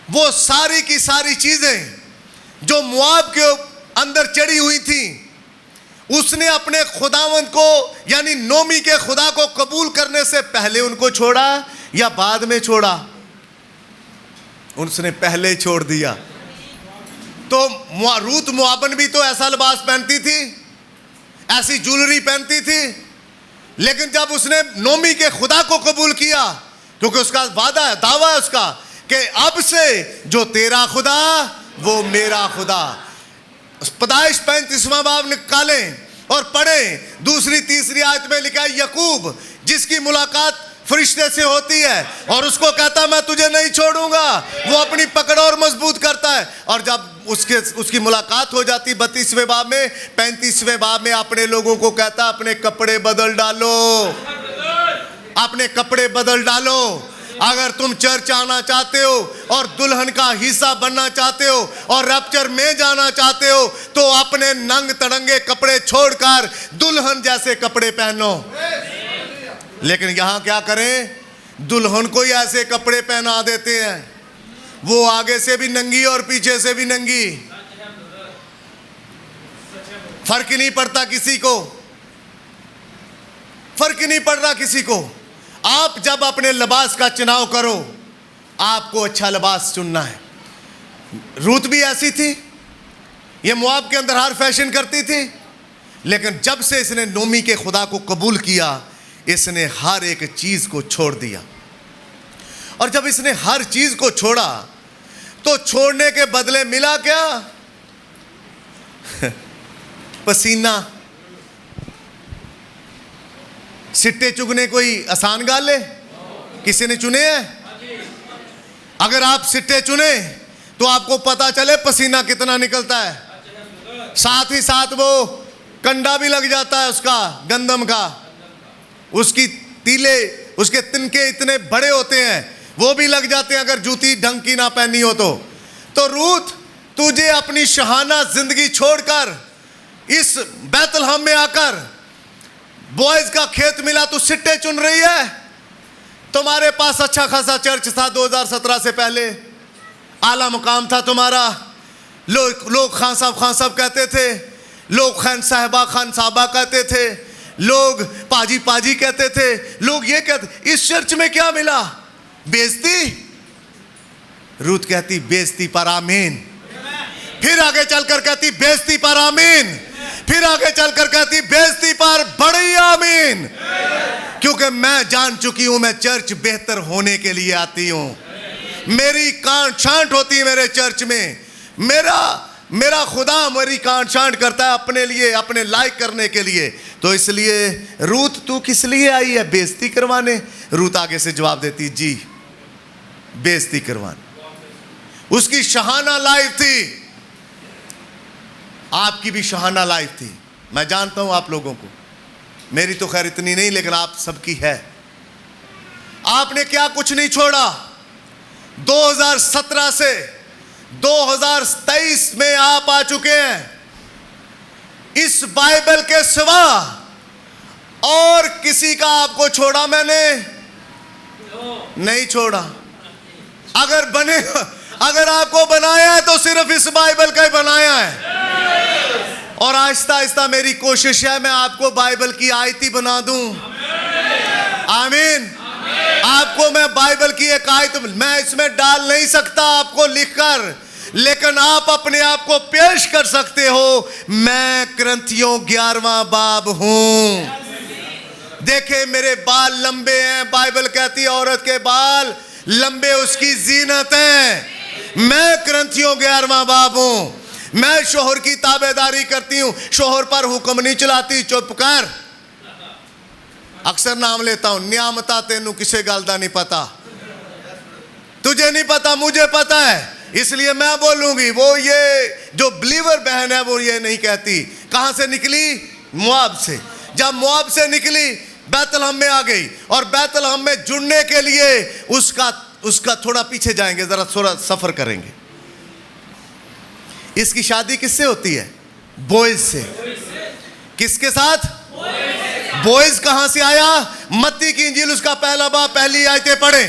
वो सारी की सारी चीजें जो मोआब के अंदर चढ़ी हुई थी, उसने अपने खुदावंद को यानी नोमी के खुदा को कबूल करने से पहले उनको छोड़ा या बाद में छोड़ा? उसने पहले छोड़ दिया। तो रूत मोआबन भी तो ऐसा लिबास पहनती थी, ऐसी ज्वेलरी पहनती थी, लेकिन जब उसने नोमी के खुदा को कबूल किया, क्योंकि उसका वादा है, दावा है उसका कि अब से जो तेरा खुदा वो मेरा खुदा। पैदाइश 35वां बाब निकालें और पढ़ें, दूसरी तीसरी आयत में लिखा है यकूब जिसकी मुलाकात फरिश्ते से होती है और उसको कहता है मैं तुझे नहीं छोड़ूंगा, वो अपनी पकड़ और मजबूत करता है। और जब उसकी मुलाकात हो जाती 32वें बाब में, 35वें बाब में अपने लोगों को कहता अपने कपड़े बदल डालो, अपने कपड़े बदल डालो। अगर तुम चर्च आना चाहते हो और दुल्हन का हिस्सा बनना चाहते हो और रैप्चर में जाना चाहते हो, तो अपने नंग तड़ंगे कपड़े छोड़कर दुल्हन जैसे कपड़े पहनो। लेकिन यहां क्या करें, दुल्हन को ही ऐसे कपड़े पहना देते हैं, वो आगे से भी नंगी और पीछे से भी नंगी, फर्क ही नहीं पड़ता किसी को, फर्क ही नहीं पड़ रहा किसी को। आप जब अपने लिबास का चुनाव करो, आपको अच्छा लिबास चुनना है। रूत भी ऐसी थी, ये मोआब के अंदर हर फैशन करती थी, लेकिन जब से इसने नोमी के खुदा को कबूल किया, इसने हर एक चीज को छोड़ दिया। और जब इसने हर चीज को छोड़ा तो छोड़ने के बदले मिला क्या? पसीना। सिट्टे चुगने कोई आसान गाल है? किसी ने चुने हैं? अगर आप सिट्टे चुने तो आपको पता चले पसीना कितना निकलता है, साथ ही साथ वो कंडा भी लग जाता है उसका, गंदम का, उसकी तीले, उसके तिनके इतने बड़े होते हैं, वो भी लग जाते हैं अगर जूती ढंग की ना पहनी हो तो रूत, तुझे अपनी शहाना जिंदगी छोड़कर इस बैतलहम में आकर बॉयज का खेत मिला, तू सिट्टे चुन रही है? तुम्हारे पास अच्छा खासा चर्च था 2017 से पहले, आला मुकाम था तुम्हारा, लोग खान साहब कहते थे, लोग खान साहबा कहते थे, लोग पाजी पाजी कहते थे, लोग ये कहते, इस चर्च में क्या मिला? बेइज्जती। रूत कहती बेइज्जती पर आमीन। फिर आगे चलकर कहती बेइज्जती पर आमीन। फिर आगे चलकर कहती बेइज्जती पर बड़ी आमीन, क्योंकि मैं जान चुकी हूं मैं चर्च बेहतर होने के लिए आती हूं। मेरी कांट छांट होती है मेरे चर्च में। मेरा खुदा मेरी कांट छांट करता है अपने लिए, अपने लायक करने के लिए। तो इसलिए रूत तू किस लिए आई है? बेइज्जती करवाने। रूत आगे से जवाब देती जी बेइज्जती करवाने। उसकी शहाना लाइफ थी, आपकी भी शहाना लाइफ थी। मैं जानता हूं आप लोगों को, मेरी तो खैर इतनी नहीं लेकिन आप सबकी है। आपने क्या कुछ नहीं छोड़ा। 2017 से 2023 में आप आ चुके हैं। इस बाइबल के सिवा और किसी का आपको छोड़ा मैंने नहीं छोड़ा। अगर आपको बनाया है तो सिर्फ इस बाइबल का ही बनाया है। और आहिस्ता आहिस्ता मेरी कोशिश है मैं आपको बाइबल की आयती बना दूं। आमीन। आपको मैं बाइबल की एक आयत मैं इसमें डाल नहीं सकता आपको लिखकर, लेकिन आप अपने आप को पेश कर सकते हो। मैं करंथियों 11वां बाब हूं। देखे मेरे बाल लंबे हैं, बाइबल कहती है औरत के बाल लंबे उसकी जीनत है। मैं करंथियों 11वां बाब हूं। मैं शोहर की ताबेदारी करती हूं, शोहर पर हुक्म नहीं चलाती। चुप कर। अक्सर नाम लेता हूं, नियामता तेनू किसे गल दा नहीं पता। तुझे नहीं पता, मुझे पता है, इसलिए मैं बोलूंगी। वो ये जो बिलीवर बहन है वो ये नहीं कहती। कहां से निकली? मोआब से। जब मोआब से निकली बैतलहम में आ गई, और बैतलहम में जुड़ने के लिए उसका थोड़ा पीछे जाएंगे, जरा थोड़ा सफर करेंगे। इसकी शादी किससे होती है? बोएज से। किसके साथ? बोएज कहां से आया? मत्ती की इंजील उसका पहला बाब पहली आयतें पढ़े,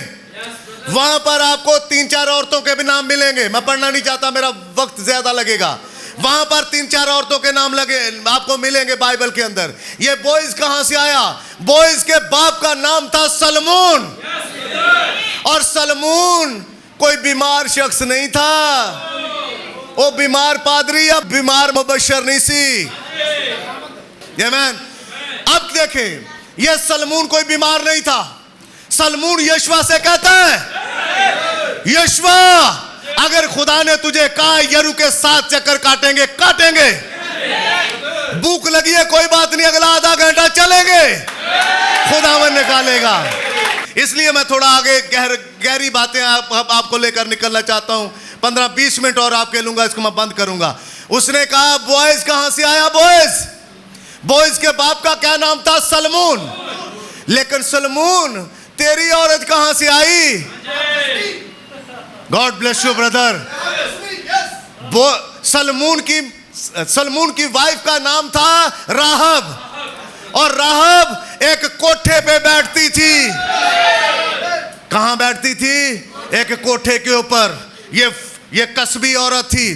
वहां पर आपको 3-4 औरतों के भी नाम मिलेंगे। मैं पढ़ना नहीं चाहता, मेरा वक्त ज्यादा लगेगा। वहां पर 3-4 औरतों के नाम लगे आपको मिलेंगे बाइबल के अंदर। ये बोएज कहां से आया? बोएज के बाप का नाम था सलमून। और सलमून कोई बीमार शख्स नहीं था। वो बीमार पादरी या बीमार मुबशर नहीं सी। आमीन। अब देखें, ये सलमून कोई बीमार नहीं था। सलमून यशवा से कहता है, यशवा अगर खुदा ने तुझे कहा यरू के 7 चक्कर काटेंगे, काटेंगे। भूख लगी है कोई बात नहीं, अगला आधा घंटा चलेंगे, खुदावन निकालेगा। इसलिए मैं थोड़ा आगे गहरी बातें आपको लेकर निकलना चाहता हूं। 15-20 मिनट और आपके लूंगा, इसको मैं बंद करूंगा। उसने कहा बोएज कहां से आया? बोएज के बाप का क्या नाम था? सलमून। लेकिन सलमून तेरी औरत कहां से आई? God bless you brother. सलमून की वाइफ का नाम था राहब, और राहब एक कोठे पे बैठती थी। कहां बैठती थी? एक कोठे के ऊपर। ये कस्बी औरत थी।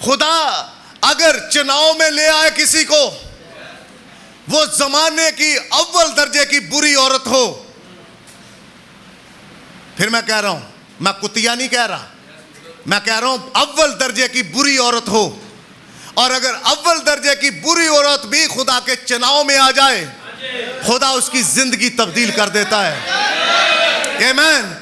खुदा अगर चुनाव में ले आए किसी को, वो जमाने की अव्वल दर्जे की बुरी औरत हो, फिर मैं कह रहा हूं, मैं कुतिया नहीं कह रहा, मैं कह रहा हूं अव्वल दर्जे की बुरी औरत हो, और अगर अव्वल दर्जे की बुरी औरत भी खुदा के चुनाव में आ जाए, खुदा उसकी जिंदगी तब्दील कर देता है। आमीन।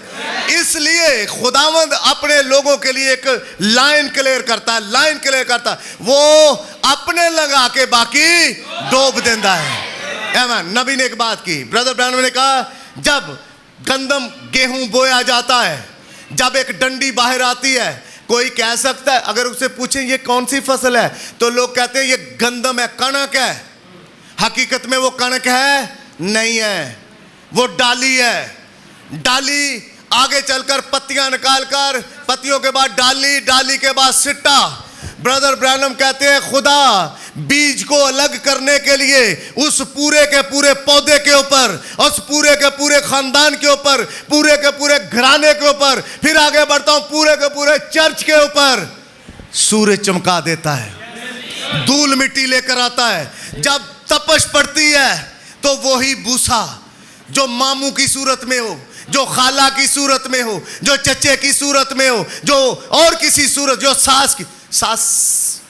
इसलिए खुदावंद अपने लोगों के लिए एक लाइन क्लियर करता है, वो अपने लगा के बाकी डोब देता है। आमीन। नबी ने एक बात की, ब्रदर ब्रैनम ने कहा, जब गंदम गेहूं बोया जाता है, जब एक डंडी बाहर आती है, कोई कह सकता है, अगर उससे पूछें ये कौन सी फसल है, तो लोग कहते हैं ये गंदम है, कणक है। हकीकत में वो कणक है नहीं है, वो डाली है। डाली आगे चलकर पत्तियां निकालकर, पत्तियों के बाद डाली, डाली के बाद सिट्टा। ब्रदर ब्रैनम कहते हैं खुदा बीज को अलग करने के लिए उस पूरे के पूरे पौधे के ऊपर, उस पूरे के पूरे खानदान के ऊपर, पूरे के पूरे घराने के ऊपर, फिर आगे बढ़ता हूं पूरे के पूरे चर्च के ऊपर सूरज चमका देता है, धूल मिट्टी लेकर आता है। जब तपश पड़ती है तो वही भूसा जो मामू की सूरत में हो, जो खाला की सूरत में हो, जो चचे की सूरत में हो, जो और किसी सूरत, जो सास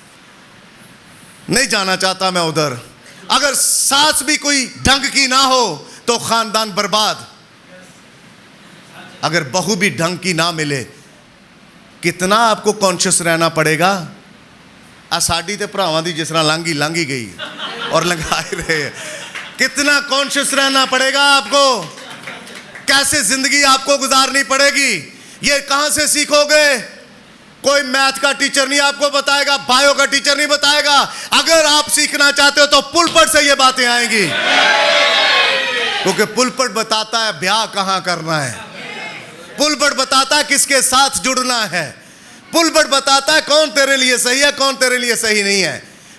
नहीं जाना चाहता मैं उधर, अगर सास भी कोई ढंग की ना हो तो खानदान बर्बाद। अगर बहू भी ढंग की ना मिले, कितना आपको कॉन्शियस रहना पड़ेगा। साड़ी ते भरावां दी जिस तरह लांगी गई और लंघाए रहे, कितना कॉन्शियस रहना पड़ेगा आपको, कैसे जिंदगी आपको गुजारनी पड़ेगी। ये कहां से सीखोगे? कोई मैथ का टीचर नहीं आपको बताएगा, बायो का टीचर नहीं बताएगा। अगर आप सीखना चाहते हो तो पुलपट से ये बातें आएंगी, क्योंकि पुलपट बताता है ब्याह कहां करना है, पुलपट बताता है किसके साथ जुड़ना है, पुलपट बताता है कौन तेरे लिए सही है, कौन तेरे लिए सही नहीं है,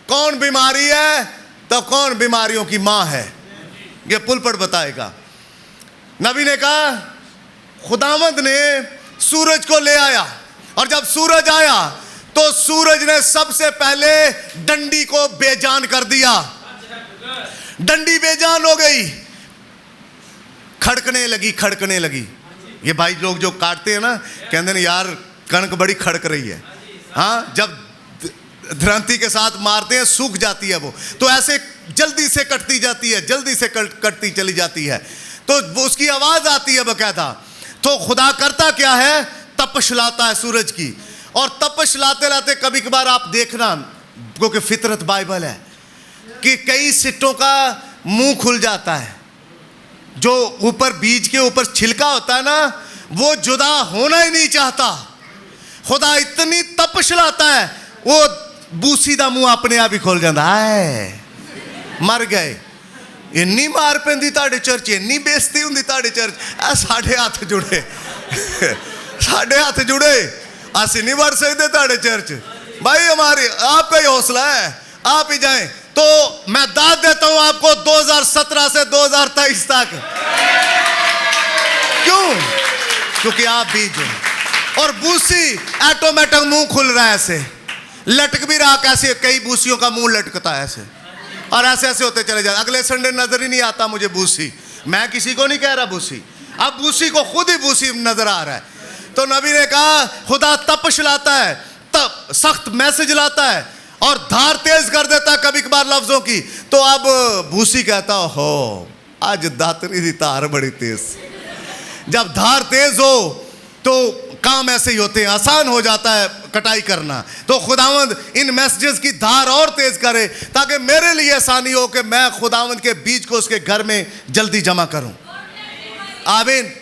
कौन बीमारी है तो कौन बीमारियों की मां है, ये पुलपट बताएगा। नबी ने कहा खुदावंद ने सूरज को ले आया, और जब सूरज आया तो सूरज ने सबसे पहले डंडी को बेजान कर दिया। डंडी बेजान हो गई, खड़कने लगी। ये भाई लोग जो काटते हैं ना, कहते हैं यार कणक बड़ी खड़क रही है। हाँ, जब ध्रांति के साथ मारते हैं सूख जाती है वो, तो ऐसे जल्दी से कटती जाती है, जल्दी से कटती चली जाती है, तो वो उसकी आवाज आती है बकायदा। तो खुदा करता क्या है, तपश लाता है सूरज की, और तपश लाते लाते कभी कभार आप देखना, क्योंकि फितरत बाइबल है कि कई सिट्टों का मुंह खुल जाता है। जो ऊपर बीज के ऊपर छिलका होता है ना, वो जुदा होना ही नहीं चाहता। खुदा इतनी तपश लाता है, वो बूसी दा मुंह अपने आप ही खोल जाता है। मर गए, इन्नी मार पैंदी ताड़े चर्च, इन्नी बेइज्जती हुंदी ताड़े चर्च, साढ़े हाथ जुड़े साढ़े हाथ जुड़े, असी नहीं बढ़ सकते ताड़े चर्च। भाई हमारी आपका ही हौसला है, आप ही जाएं। तो मैं दाद देता हूं आपको 2017 से 2023 तक। क्यों? क्योंकि आप बीज हो, और बूसी ऑटोमेटिक मुंह खुल रहा है, ऐसे लटक भी रहा, कैसे कई बूसियों का मुंह लटकता है ऐसे, और ऐसे ऐसे होते चले जाते। अगले संडे नजर ही नहीं आता मुझे बूसी, मैं किसी को नहीं कह रहा बूसी, अब बूसी को खुद ही बूसी नजर आ रहा है। तो नबी ने कहा खुदा तपश लाता है, तब सख्त मैसेज लाता है और धार तेज कर देता है कभी कभार लफ्जों की। तो अब भूसी कहता हो आज दातरी दी धार बड़ी तेज। जब धार तेज हो तो काम ऐसे ही होते हैं, आसान हो जाता है कटाई करना। तो खुदावंद इन मैसेजेस की धार और तेज करे, ताकि मेरे लिए आसानी हो कि मैं खुदावंद के बीज को उसके घर में जल्दी जमा करूं। आमीन।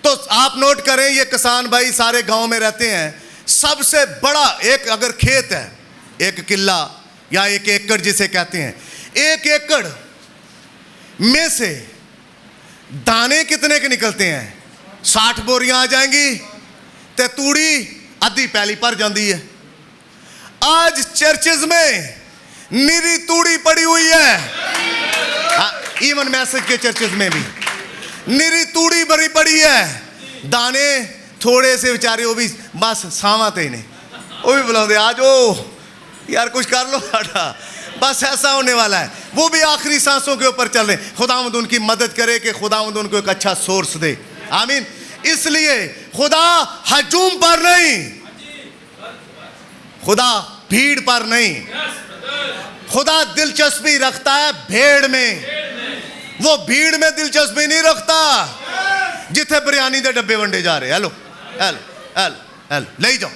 तो आप नोट करें, ये किसान भाई सारे गांव में रहते हैं, सबसे बड़ा एक अगर खेत है, एक किल्ला या एक एकड़ जिसे कहते हैं, एक एकड़ में से दाने कितने के निकलते हैं? 60 बोरियां आ जाएंगी, ते तूड़ी आधी पैली पर जाती है। आज चर्चेज में निरी तूड़ी पड़ी हुई है, इवन मैसेज के चर्चेज में भी निरी तूड़ी भरी पड़ी है, दाने थोड़े से बेचारे, वो भी बस सावते नहीं, वो भी बुलाते आज ओ यार कुछ कर लो साडा, बस ऐसा होने वाला है। वो भी आखिरी सांसों के ऊपर चल रहे। खुदावंद उनकी मदद करे कि खुदावंद उनको एक अच्छा सोर्स दे। आमीन। इसलिए खुदा हजूम पर नहीं, खुदा भीड़ पर नहीं, खुदा दिलचस्पी रखता है भेड़ में। वो भीड़ में दिलचस्पी नहीं रखता जिथे बिरयानी के डब्बे वंडे जा रहे, हेलो हेलो हेलो हेलो ले जाओ,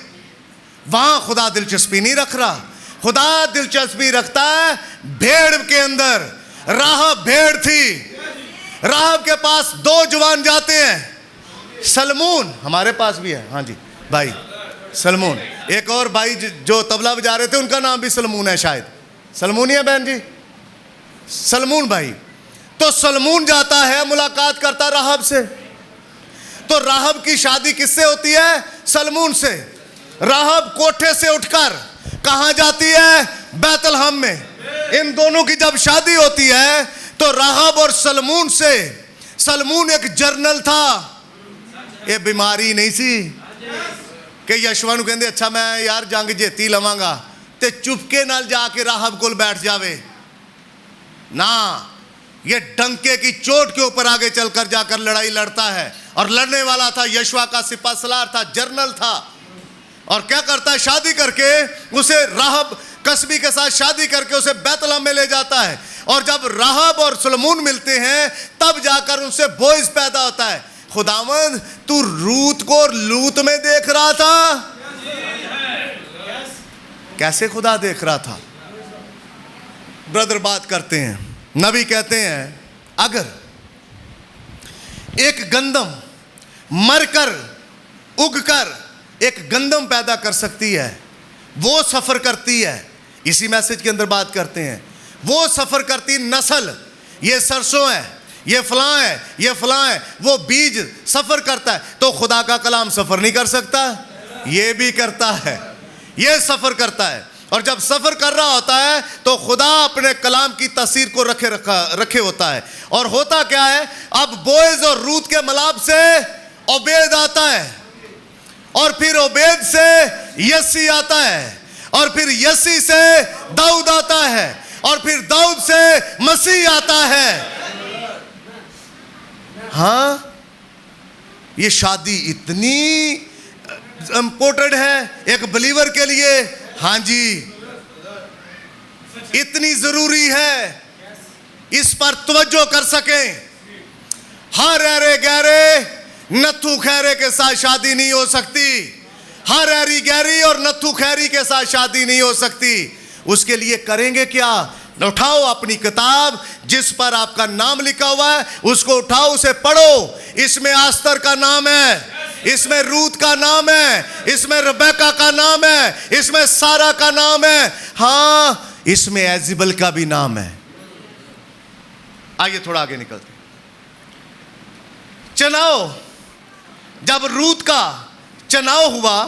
वहां खुदा दिलचस्पी नहीं रख रहा। खुदा दिलचस्पी रखता है भेड़ के अंदर। राहब भेड़ थी, राहब के पास 2 जवान जाते हैं, सलमून हमारे पास भी है, हाँ जी भाई सलमून, एक और भाई जो तबला बजा रहे थे उनका नाम भी सलमून है, शायद सलमून ही है बहन जी, सलमून भाई। तो सलमून जाता है, मुलाकात करता राहब से। तो राहब की शादी किससे होती है? सलमून से। राहब कोठे से उठकर कहां जाती है? बैतलहम में। इन दोनों की जब शादी होती है तो राहब और सलमून से, सलमून एक जर्नल था, ये बीमारी नहीं सी कि यशवा नूं कहंदे अच्छा मैं यार जंग जेती लवांगा ते चुपके नाल जाके राहब कोल बैठ जावे। ना, ये डंके की चोट के ऊपर आगे चलकर जाकर लड़ाई लड़ता है। और लड़ने वाला था यशवा का सिपासलार था, जर्नल था। और क्या करता है, शादी करके उसे राहब कसबी के साथ शादी करके उसे बैतलहम में ले जाता है। और जब राहब और सुलमून मिलते हैं तब जाकर उनसे बोइज पैदा होता है। खुदावंद, तू रूत को लूत में देख रहा था। कैसे खुदा देख रहा था? ब्रदर बात करते हैं, नबी कहते हैं अगर एक गंदम मरकर उगकर एक गंदम पैदा कर सकती है, वो सफर करती है। इसी मैसेज के अंदर बात करते हैं, वो सफर करती नस्ल, ये सरसों है, ये फलां है, ये फलां है, वो बीज सफर करता है। तो खुदा का कलाम सफर नहीं कर सकता? ये भी करता है, ये सफर करता है। और जब सफर कर रहा होता है तो खुदा अपने कलाम की तस्वीर को रखे होता है। और होता क्या है, अब बोएज और रूत के मलाप से ओबेद आता है, और फिर ओबेद से यसी आता है, और फिर यसी से दाऊद आता है, और फिर दाऊद से मसीह आता है। हाँ, ये शादी इतनी इंपॉर्टेंट है एक बिलीवर के लिए। हाँ जी, इतनी जरूरी है, इस पर तवज्जो कर सकें। हर अरे गहरे नथु खैरे के साथ शादी नहीं हो सकती, हर अरी गहरी और नथु खैरी के साथ शादी नहीं हो सकती। उसके लिए करेंगे क्या? उठाओ अपनी किताब जिस पर आपका नाम लिखा हुआ है, उसको उठाओ, उसे पढ़ो। इसमें आस्तर का नाम है, इसमें रूत का नाम है, इसमें रबेका का नाम है, इसमें सारा का नाम है, हाँ इसमें एजिबल का भी नाम है। आइए थोड़ा आगे निकलते। चुनाव, जब रूत का चुनाव हुआ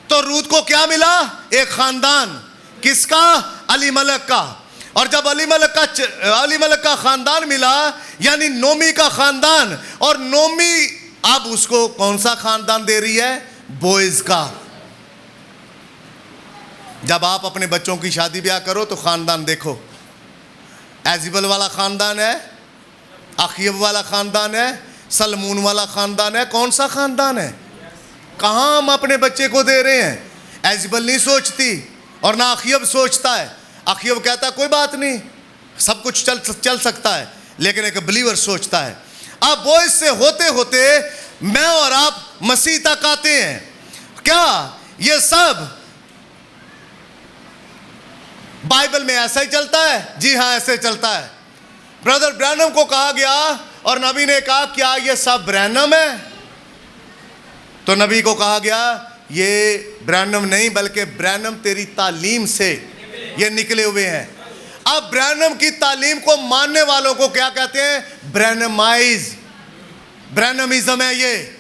तो रूत को क्या मिला? एक खानदान। किसका? अलीमलक का। और जब अलीमलक का खानदान मिला, यानी नोमी का खानदान, और नोमी अब उसको कौन सा खानदान दे रही है? बोइज का। जब आप अपने बच्चों की शादी ब्याह करो तो खानदान देखो, एजिबल वाला खानदान है, अखीब वाला खानदान है, सलमून वाला खानदान है। कौन सा खानदान है? कहाँ हम अपने बच्चे को दे रहे हैं? एजिबल नहीं सोचती और ना अखीब सोचता है। अखीब कहता कोई बात नहीं, सब कुछ चल सकता है, लेकिन एक बिलीवर सोचता है। अब बोइज से होते होते मैं और आप मसीह तक आते हैं। क्या ये सब बाइबल में ऐसा ही चलता है? जी हाँ, ऐसे चलता है। ब्रदर ब्रैनम को कहा गया और नबी ने कहा क्या ये सब ब्रैनम है? तो नबी को कहा गया ये ब्रैनम नहीं, बल्कि ब्रैनम तेरी तालीम से ये निकले हुए हैं। अब ब्रैनम की तालीम को मानने वालों को क्या कहते हैं? ब्रैनमाइज, ब्रैनमिज्म है ये।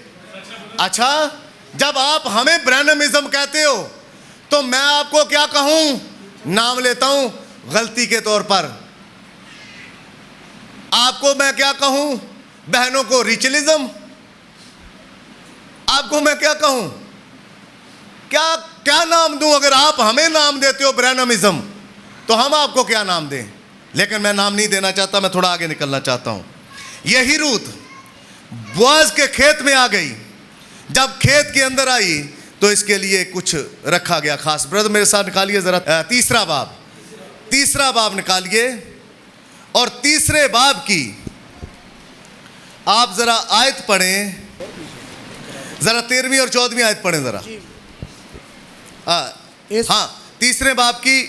अच्छा, जब आप हमें ब्रैनमिज्म कहते हो तो मैं आपको क्या कहूं? नाम लेता हूं गलती के तौर पर। आपको मैं क्या कहूं? बहनों को रिचलिज्म। आपको मैं क्या कहूं? क्या क्या नाम दूं? अगर आप हमें नाम देते हो ब्रैनमिज्म, तो हम आपको क्या नाम दें? लेकिन मैं नाम नहीं देना चाहता, मैं थोड़ा आगे निकलना चाहता हूं। यही रूत बोआज के खेत में आ गई। जब खेत के अंदर आई तो इसके लिए कुछ रखा गया खास। ब्रदर मेरे साथ निकालिए जरा तीसरा बाब निकालिए, और तीसरे बाब की आप जरा आयत पढ़ें, जरा 13वीं और 14वीं आयत पढ़ें जरा। हाँ, तीसरे बाब की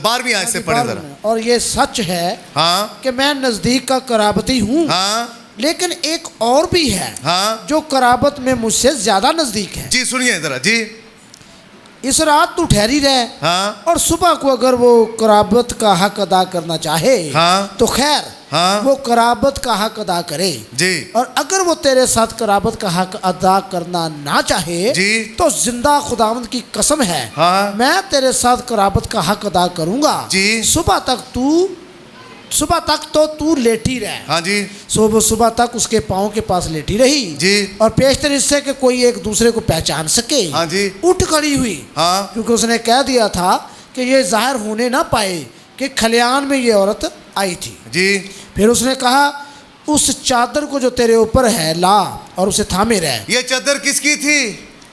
12वीं आयत से पढ़ें जरा। और ये सच है हाँ कि मैं नजदीक का कराबती हूँ, हाँ, लेकिन एक और भी है हाँ, जो कराबत में मुझसे ज्यादा नजदीक है। जी सुनिए जरा जी। इस रात तू ठहरी रहे, हाँ, और सुबह को अगर वो कराबत का हक अदा करना चाहे हाँ, तो खैर, हाँ, वो कराबत का हक अदा करे जी। और अगर वो तेरे साथ कराबत का हक अदा करना ना चाहे जी, तो जिंदा खुदावंद की कसम है, हाँ, मैं तेरे साथ कराबत का हक अदा करूंगा जी। सुबह तक तो तू लेटी रहे। हाँ जी, सुबह तक उसके पाँव के पास लेटी रही जी, और पेशतर इससे कि कोई एक दूसरे को पहचान सके। हाँ जी, उठ खड़ी हुई, हाँ, क्योंकि उसने कह दिया था कि ये जाहिर होने ना पाए कि खलियान में ये औरत आई थी। जी। फिर उसने कहा उस चादर को जो तेरे ऊपर है ला और उसे थामे रह। ये चादर किसकी थी?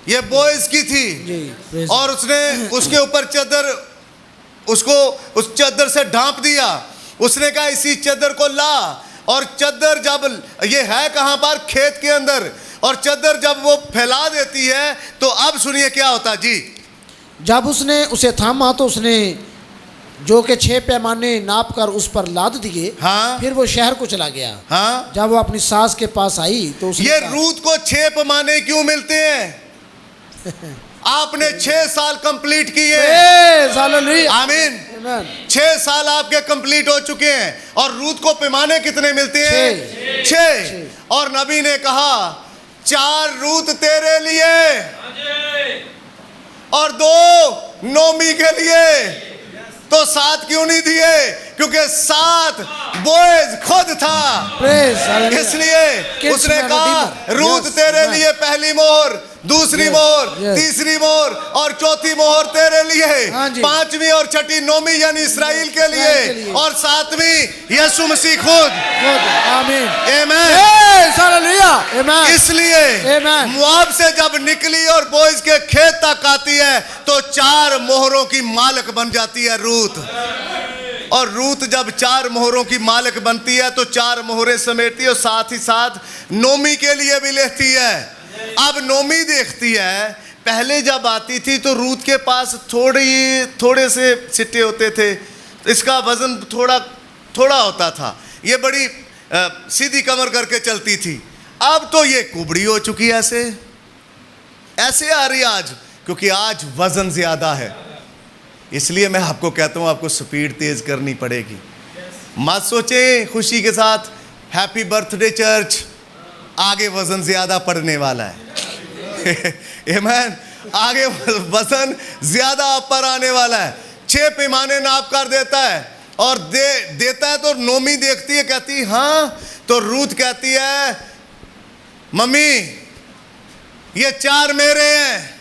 ये बोएज की थी। जी। और उसने उसके ऊपर चादर, उसको उस चादर से ढांप दिया। उसने कहा इसी चादर को ला। और चादर जब, ये है कहां पर? खेत के अंदर। और चादर जब वो फैला देती है तो अब सुनिए क्या होता जी। जब उसने उसे थामा तो उसने जो के 6 पैमाने नाप कर उस पर लाद दिए। हाँ। फिर वो शहर को चला गया। हाँ। जब वो अपनी सास के पास आई तो उसने ये कहा, रूत को 6 पैमाने क्यों मिलते हैं? आपने 6 साल कंप्लीट किए। Praise hallelujah. आमीन। 6 साल आपके कंप्लीट हो चुके हैं। और रूत को पैमाने कितने मिलते हैं? 6। और नबी ने कहा 4 रूत तेरे लिए और 2 नोमी के लिए। तो 7 क्यों नहीं दिए? क्योंकि 7 बोएज खुद था। Praise hallelujah. इसलिए उसने कहा रूत तेरे लिए पहली मोहर, दूसरी मोहर, तीसरी मोहर और चौथी मोहर तेरे लिए, हाँ जी। 5वीं और 6ठी नोमी यानी इसराइल के लिए, और 7वीं यीशु मसीह खुद। आमीन। आमीन। Praise hallelujah. आमीन। इसलिए आमीन। मुआब से जब निकली और बोएज के खेत तक आती है तो 4 मोहरों की मालिक बन जाती है रूत। और रूत जब 4 मोहरों की मालिक बनती है तो 4 मोहरें समेटती है और साथ ही साथ नोमी के लिए भी लेती है। अब नोमी देखती है, पहले जब आती थी तो रूत के पास थोड़े से सिट्टे होते थे, इसका वजन थोड़ा होता था, ये बड़ी सीधी कमर करके चलती थी। अब तो ये कुबड़ी हो चुकी है, ऐसे आ रही आज, क्योंकि आज वजन ज्यादा है। इसलिए मैं आपको कहता हूं आपको स्पीड तेज करनी पड़ेगी। मत सोचें खुशी के साथ हैप्पी बर्थडे चर्च, आगे वजन ज्यादा पड़ने वाला है। आमीन। आगे वजन ज्यादा पर आने वाला है। 6 पैमाने नाप कर देता है और देता है तो नोमी देखती है, कहती हाँ। तो रूत कहती है मम्मी ये 4 मेरे हैं।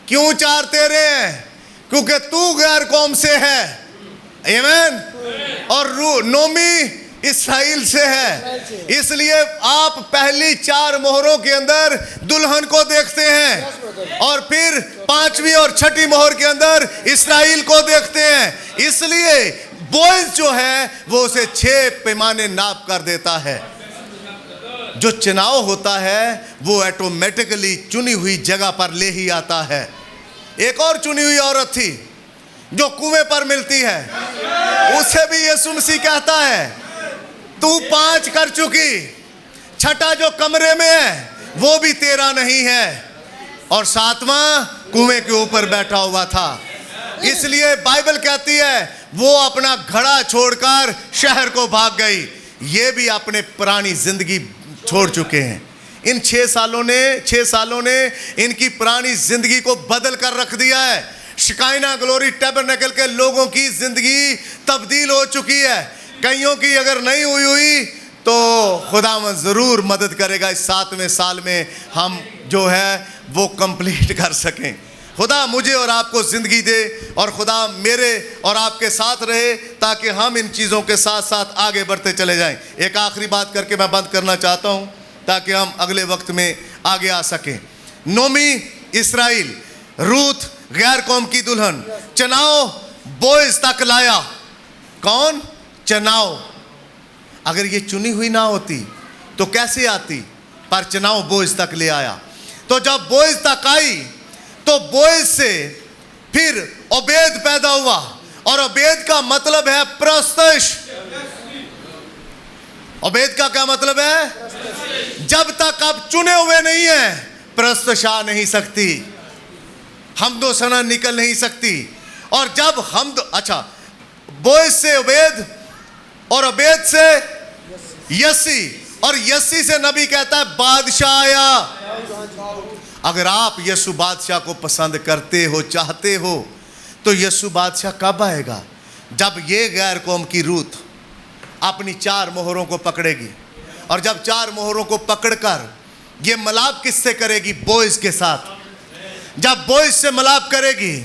क्यों 4 तेरे हैं? क्योंकि तू गैर कौम से है। आमीन। और नोमी इसराइल से है। इसलिए आप पहली 4 मोहरों के अंदर दुल्हन को देखते हैं और फिर 5वीं और 6ठी मोहर के अंदर इसराइल को देखते हैं। इसलिए बोएज जो है वो उसे 6 पैमाने नाप कर देता है। जो चुनाव होता है वो ऑटोमेटिकली चुनी हुई जगह पर ले ही आता है। एक और चुनी हुई औरत थी जो कुएं पर मिलती है, उसे भी यीशु मसीह कहता है तू 5 कर चुकी, 6ठा जो कमरे में है वो भी तेरा नहीं है, और 7वां कुएं के ऊपर बैठा हुआ था। इसलिए बाइबल कहती है वो अपना घड़ा छोड़कर शहर को भाग गई। ये भी अपने पुरानी जिंदगी छोड़ चुके हैं। इन 6 सालों ने इनकी पुरानी जिंदगी को बदल कर रख दिया है। शिकायना ग्लोरी टैबरनेकल के लोगों की जिंदगी तब्दील हो चुकी है। कईयों की अगर नहीं हुई तो खुदा ज़रूर मदद करेगा इस 7वें साल में हम जो है वो कंप्लीट कर सकें। खुदा मुझे और आपको ज़िंदगी दे और खुदा मेरे और आपके साथ रहे ताकि हम इन चीज़ों के साथ साथ आगे बढ़ते चले जाएं। एक आखिरी बात करके मैं बंद करना चाहता हूं ताकि हम अगले वक्त में आगे आ सकें। नोमी इसराइल, रूत गैर कौम की दुल्हन, चुनाव बोएज तक लाया। कौन? चुनाव। अगर ये चुनी हुई ना होती तो कैसे आती? पर चुनाव बोएज तक ले आया। तो जब बोएज तक आई तो बोएज से फिर ओबेद पैदा हुआ, और ओबेद का मतलब है प्रस्तुष। ओबेद का क्या मतलब है? जब तक आप चुने हुए नहीं हैं प्रस्तुष आ नहीं सकती, हमदो सना निकल नहीं सकती। और जब बोएज से ओबेद, और ओबेद से यसी, और यसी से नबी कहता है बादशाह आया। अगर आप यीशु बादशाह को पसंद करते हो, चाहते हो, तो यीशु बादशाह कब आएगा? जब ये गैर कौम की रूत अपनी 4 मोहरों को पकड़ेगी, और जब 4 मोहरों को पकड़कर ये मलाप किससे करेगी? बोएज के साथ। जब बोएज से मलाप करेगी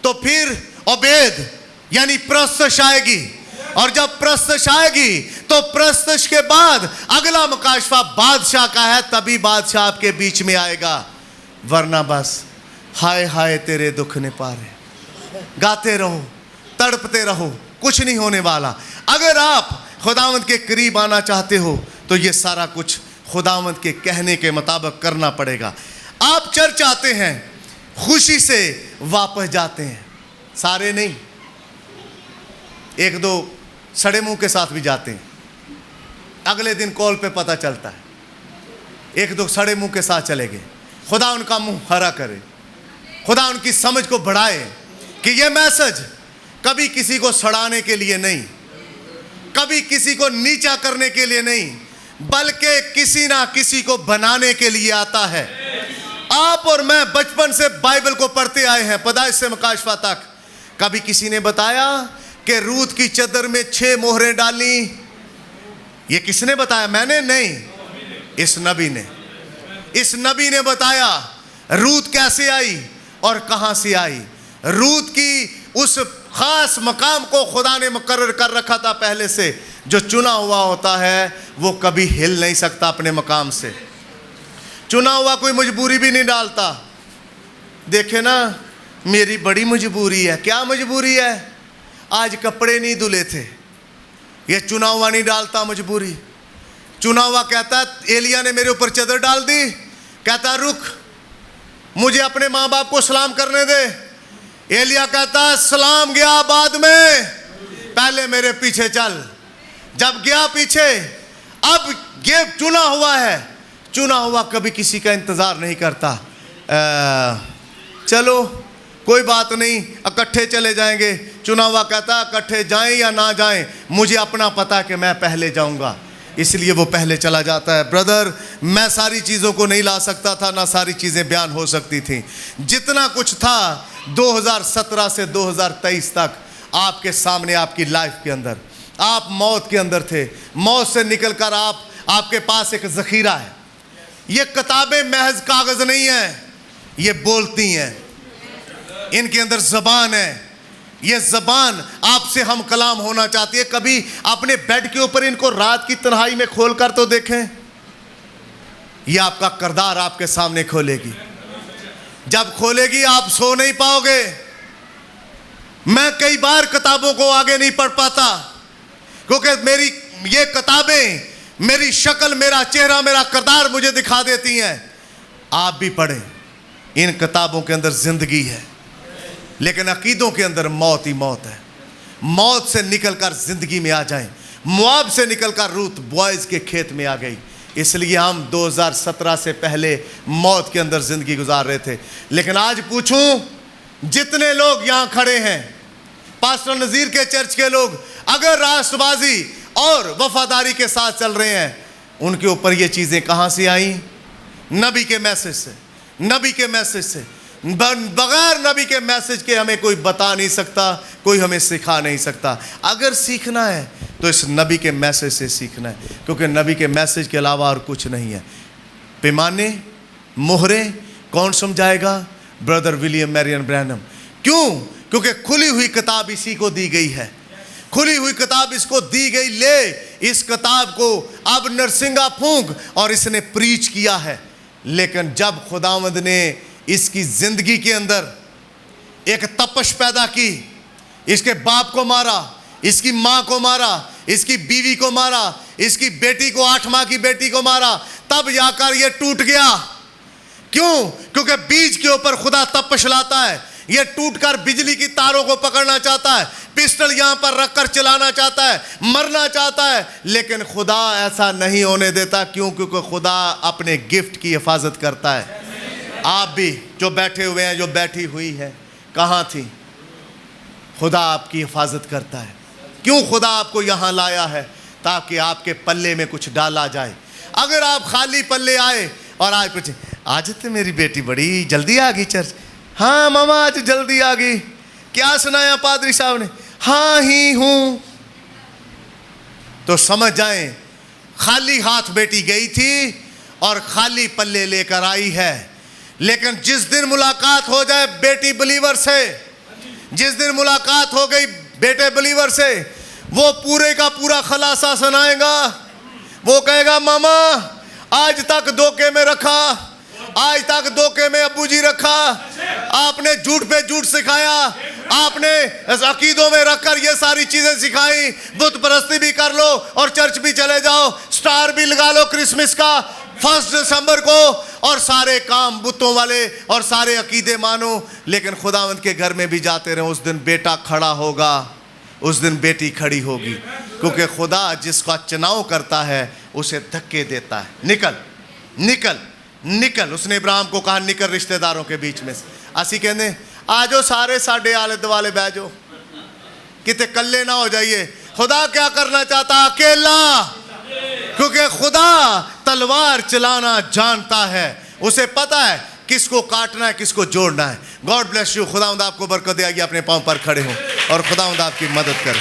तो फिर ओबेद यानी प्रस्तुष आएगी, और जब प्रस्तश आएगी तो प्रस्तश के बाद अगला मुकाशफा बादशाह का है, तभी बादशाह आपके बीच में आएगा। वरना बस हाय हाय तेरे दुख ने पारे, गाते रहो, तड़पते रहो, कुछ नहीं होने वाला। अगर आप खुदावंद के करीब आना चाहते हो तो ये सारा कुछ खुदावंद के कहने के मुताबिक करना पड़ेगा। आप चर्च आते हैं, खुशी से वापस जाते हैं, सारे नहीं, एक दो सड़े मुंह के साथ भी जाते हैं, अगले दिन कॉल पे पता चलता है एक दो सड़े मुंह के साथ चले गए। खुदा उनका मुंह हरा करे, खुदा उनकी समझ को बढ़ाए कि यह मैसेज कभी किसी को सड़ाने के लिए नहीं, कभी किसी को नीचा करने के लिए नहीं, बल्कि किसी ना किसी को बनाने के लिए आता है। आप और मैं बचपन से बाइबल को पढ़ते आए हैं, पैदाइश से मुकाशफा तक। कभी किसी ने बताया कि रूत की चदर में 6 मोहरें डाली? ये किसने बताया? मैंने नहीं, इस नबी ने। इस नबी ने बताया रूत कैसे आई और कहां से आई। रूत की उस खास मकाम को खुदा ने मुकर्रर कर रखा था पहले से। जो चुना हुआ होता है वो कभी हिल नहीं सकता अपने मकाम से। चुना हुआ कोई मजबूरी भी नहीं डालता। देखे ना, मेरी बड़ी मजबूरी है। क्या मजबूरी है? आज कपड़े नहीं धुले थे। ये चुना हुआ नहीं डालता मजबूरी। चुना हुआ कहता है एलिया ने मेरे ऊपर चादर डाल दी, कहता रुक मुझे अपने माँ बाप को सलाम करने दे। एलिया कहता सलाम गया बाद में, पहले मेरे पीछे चल। जब गया पीछे, अब ये चुना हुआ है। चुना हुआ कभी किसी का इंतजार नहीं करता। चलो कोई बात नहीं, इकट्ठे चले जाएंगे। चुना हुआ कहता इकट्ठे जाएं या ना जाएं, मुझे अपना पता कि मैं पहले जाऊंगा, इसलिए वो पहले चला जाता है। ब्रदर, मैं सारी चीज़ों को नहीं ला सकता था, ना सारी चीज़ें बयान हो सकती थी। जितना कुछ था 2017 से 2023 तक आपके सामने, आपकी लाइफ के अंदर, आप मौत के अंदर थे। मौत से निकलकर आपके पास एक ज़ख़ीरा है। ये किताबें महज कागज़ नहीं हैं, ये बोलती हैं। इनके अंदर ज़बान है। ये ज़बान आपसे हम कलाम होना चाहती है। कभी अपने बेड के ऊपर इनको रात की तन्हाई में खोल कर तो देखें। ये आपका किरदार आपके सामने खोलेगी। जब खोलेगी आप सो नहीं पाओगे। मैं कई बार किताबों को आगे नहीं पढ़ पाता, क्योंकि मेरी ये किताबें मेरी शक्ल, मेरा चेहरा, मेरा किरदार मुझे दिखा देती हैं। आप भी पढ़ें, इन किताबों के अंदर ज़िंदगी है, लेकिन अकीदों के अंदर मौत ही मौत है। मौत से निकलकर ज़िंदगी में आ जाएं। मुआब से निकलकर रूत बॉयज़ के खेत में आ गई। इसलिए हम 2017 से पहले मौत के अंदर ज़िंदगी गुजार रहे थे। लेकिन आज पूछूं, जितने लोग यहाँ खड़े हैं, पास्टर नज़ीर के चर्च के लोग, अगर राष्ट्रबाजी और वफादारी के साथ चल रहे हैं, उनके ऊपर ये चीज़ें कहाँ से आई? नबी के मैसेज से। नबी के मैसेज से। बगैर नबी के मैसेज के हमें कोई बता नहीं सकता, कोई हमें सिखा नहीं सकता। अगर सीखना है तो इस नबी के मैसेज से सीखना है, क्योंकि नबी के मैसेज के अलावा और कुछ नहीं है। पैमाने, मोहरें कौन समझाएगा? Brother William Marrion Branham. क्यों? क्योंकि खुली हुई किताब इसी को दी गई है। खुली हुई किताब इसको दी गई। ले इस किताब को अब नरसिंगा फूंक, और इसने प्रीच किया है। लेकिन जब खुदावंद ने इसकी ज़िंदगी के अंदर एक तपश पैदा की, इसके बाप को मारा, इसकी माँ को मारा, इसकी बीवी को मारा, इसकी बेटी को, 8 माह की बेटी को मारा, तब जाकर ये टूट गया। क्यों? क्योंकि बीज के ऊपर खुदा तपश लाता है। ये टूटकर बिजली की तारों को पकड़ना चाहता है, पिस्टल यहाँ पर रखकर चलाना चाहता है, मरना चाहता है, लेकिन खुदा ऐसा नहीं होने देता। क्यों? क्योंकि खुदा अपने गिफ्ट की हिफाजत करता है। आप भी जो बैठे हुए हैं, जो बैठी हुई है, कहाँ थी? खुदा आपकी हिफाजत करता है। क्यों खुदा आपको यहाँ लाया है? ताकि आपके पल्ले में कुछ डाला जाए। अगर आप खाली पल्ले आए और आज पूछे, आज तो मेरी बेटी बड़ी जल्दी आ गई चर्च। हाँ मामा आज जल्दी आ गई। क्या सुनाया पादरी साहब ने? हाँ ही हूँ। तो समझ जाएं, खाली हाथ बेटी गई थी और खाली पल्ले लेकर आई है। लेकिन जिस दिन मुलाकात हो जाए बेटी बिलीवर से, जिस दिन मुलाकात हो गई बेटे बिलीवर से, वो पूरे का पूरा खलासा सुनाएगा। वो कहेगा मामा आज तक धोखे में रखा, आज तक धोखे में अब्बू जी रखा, आपने झूठ पे झूठ सिखाया, आपने अकीदों में रखकर ये सारी चीजें सिखाई, बुत परस्ती भी कर लो और चर्च भी चले जाओ, स्टार भी लगा लो क्रिसमस का 1 दिसंबर को, और सारे काम बुतों वाले और सारे अकीदे मानो, लेकिन खुदावंद के घर में भी जाते रहो। उस दिन बेटा खड़ा होगा, उस दिन बेटी खड़ी होगी, क्योंकि खुदा जिसका चुनाव करता है उसे धक्के देता है। निकल निकल निकल, उसने इब्राहिम को कहा निकल रिश्तेदारों के बीच में से। असी कहने आ जाओ सारे साढ़े आले दुआले बह जाओ, किते कल्ले ना हो जाइए। खुदा क्या करना चाहता? अकेला, क्योंकि खुदा तलवार चलाना जानता है, उसे पता है किसको काटना है किसको जोड़ना है। God bless you. खुदावंद आपको बरकत दे। आइए अपने पांव पर खड़े हो और खुदावंद आपकी मदद करे।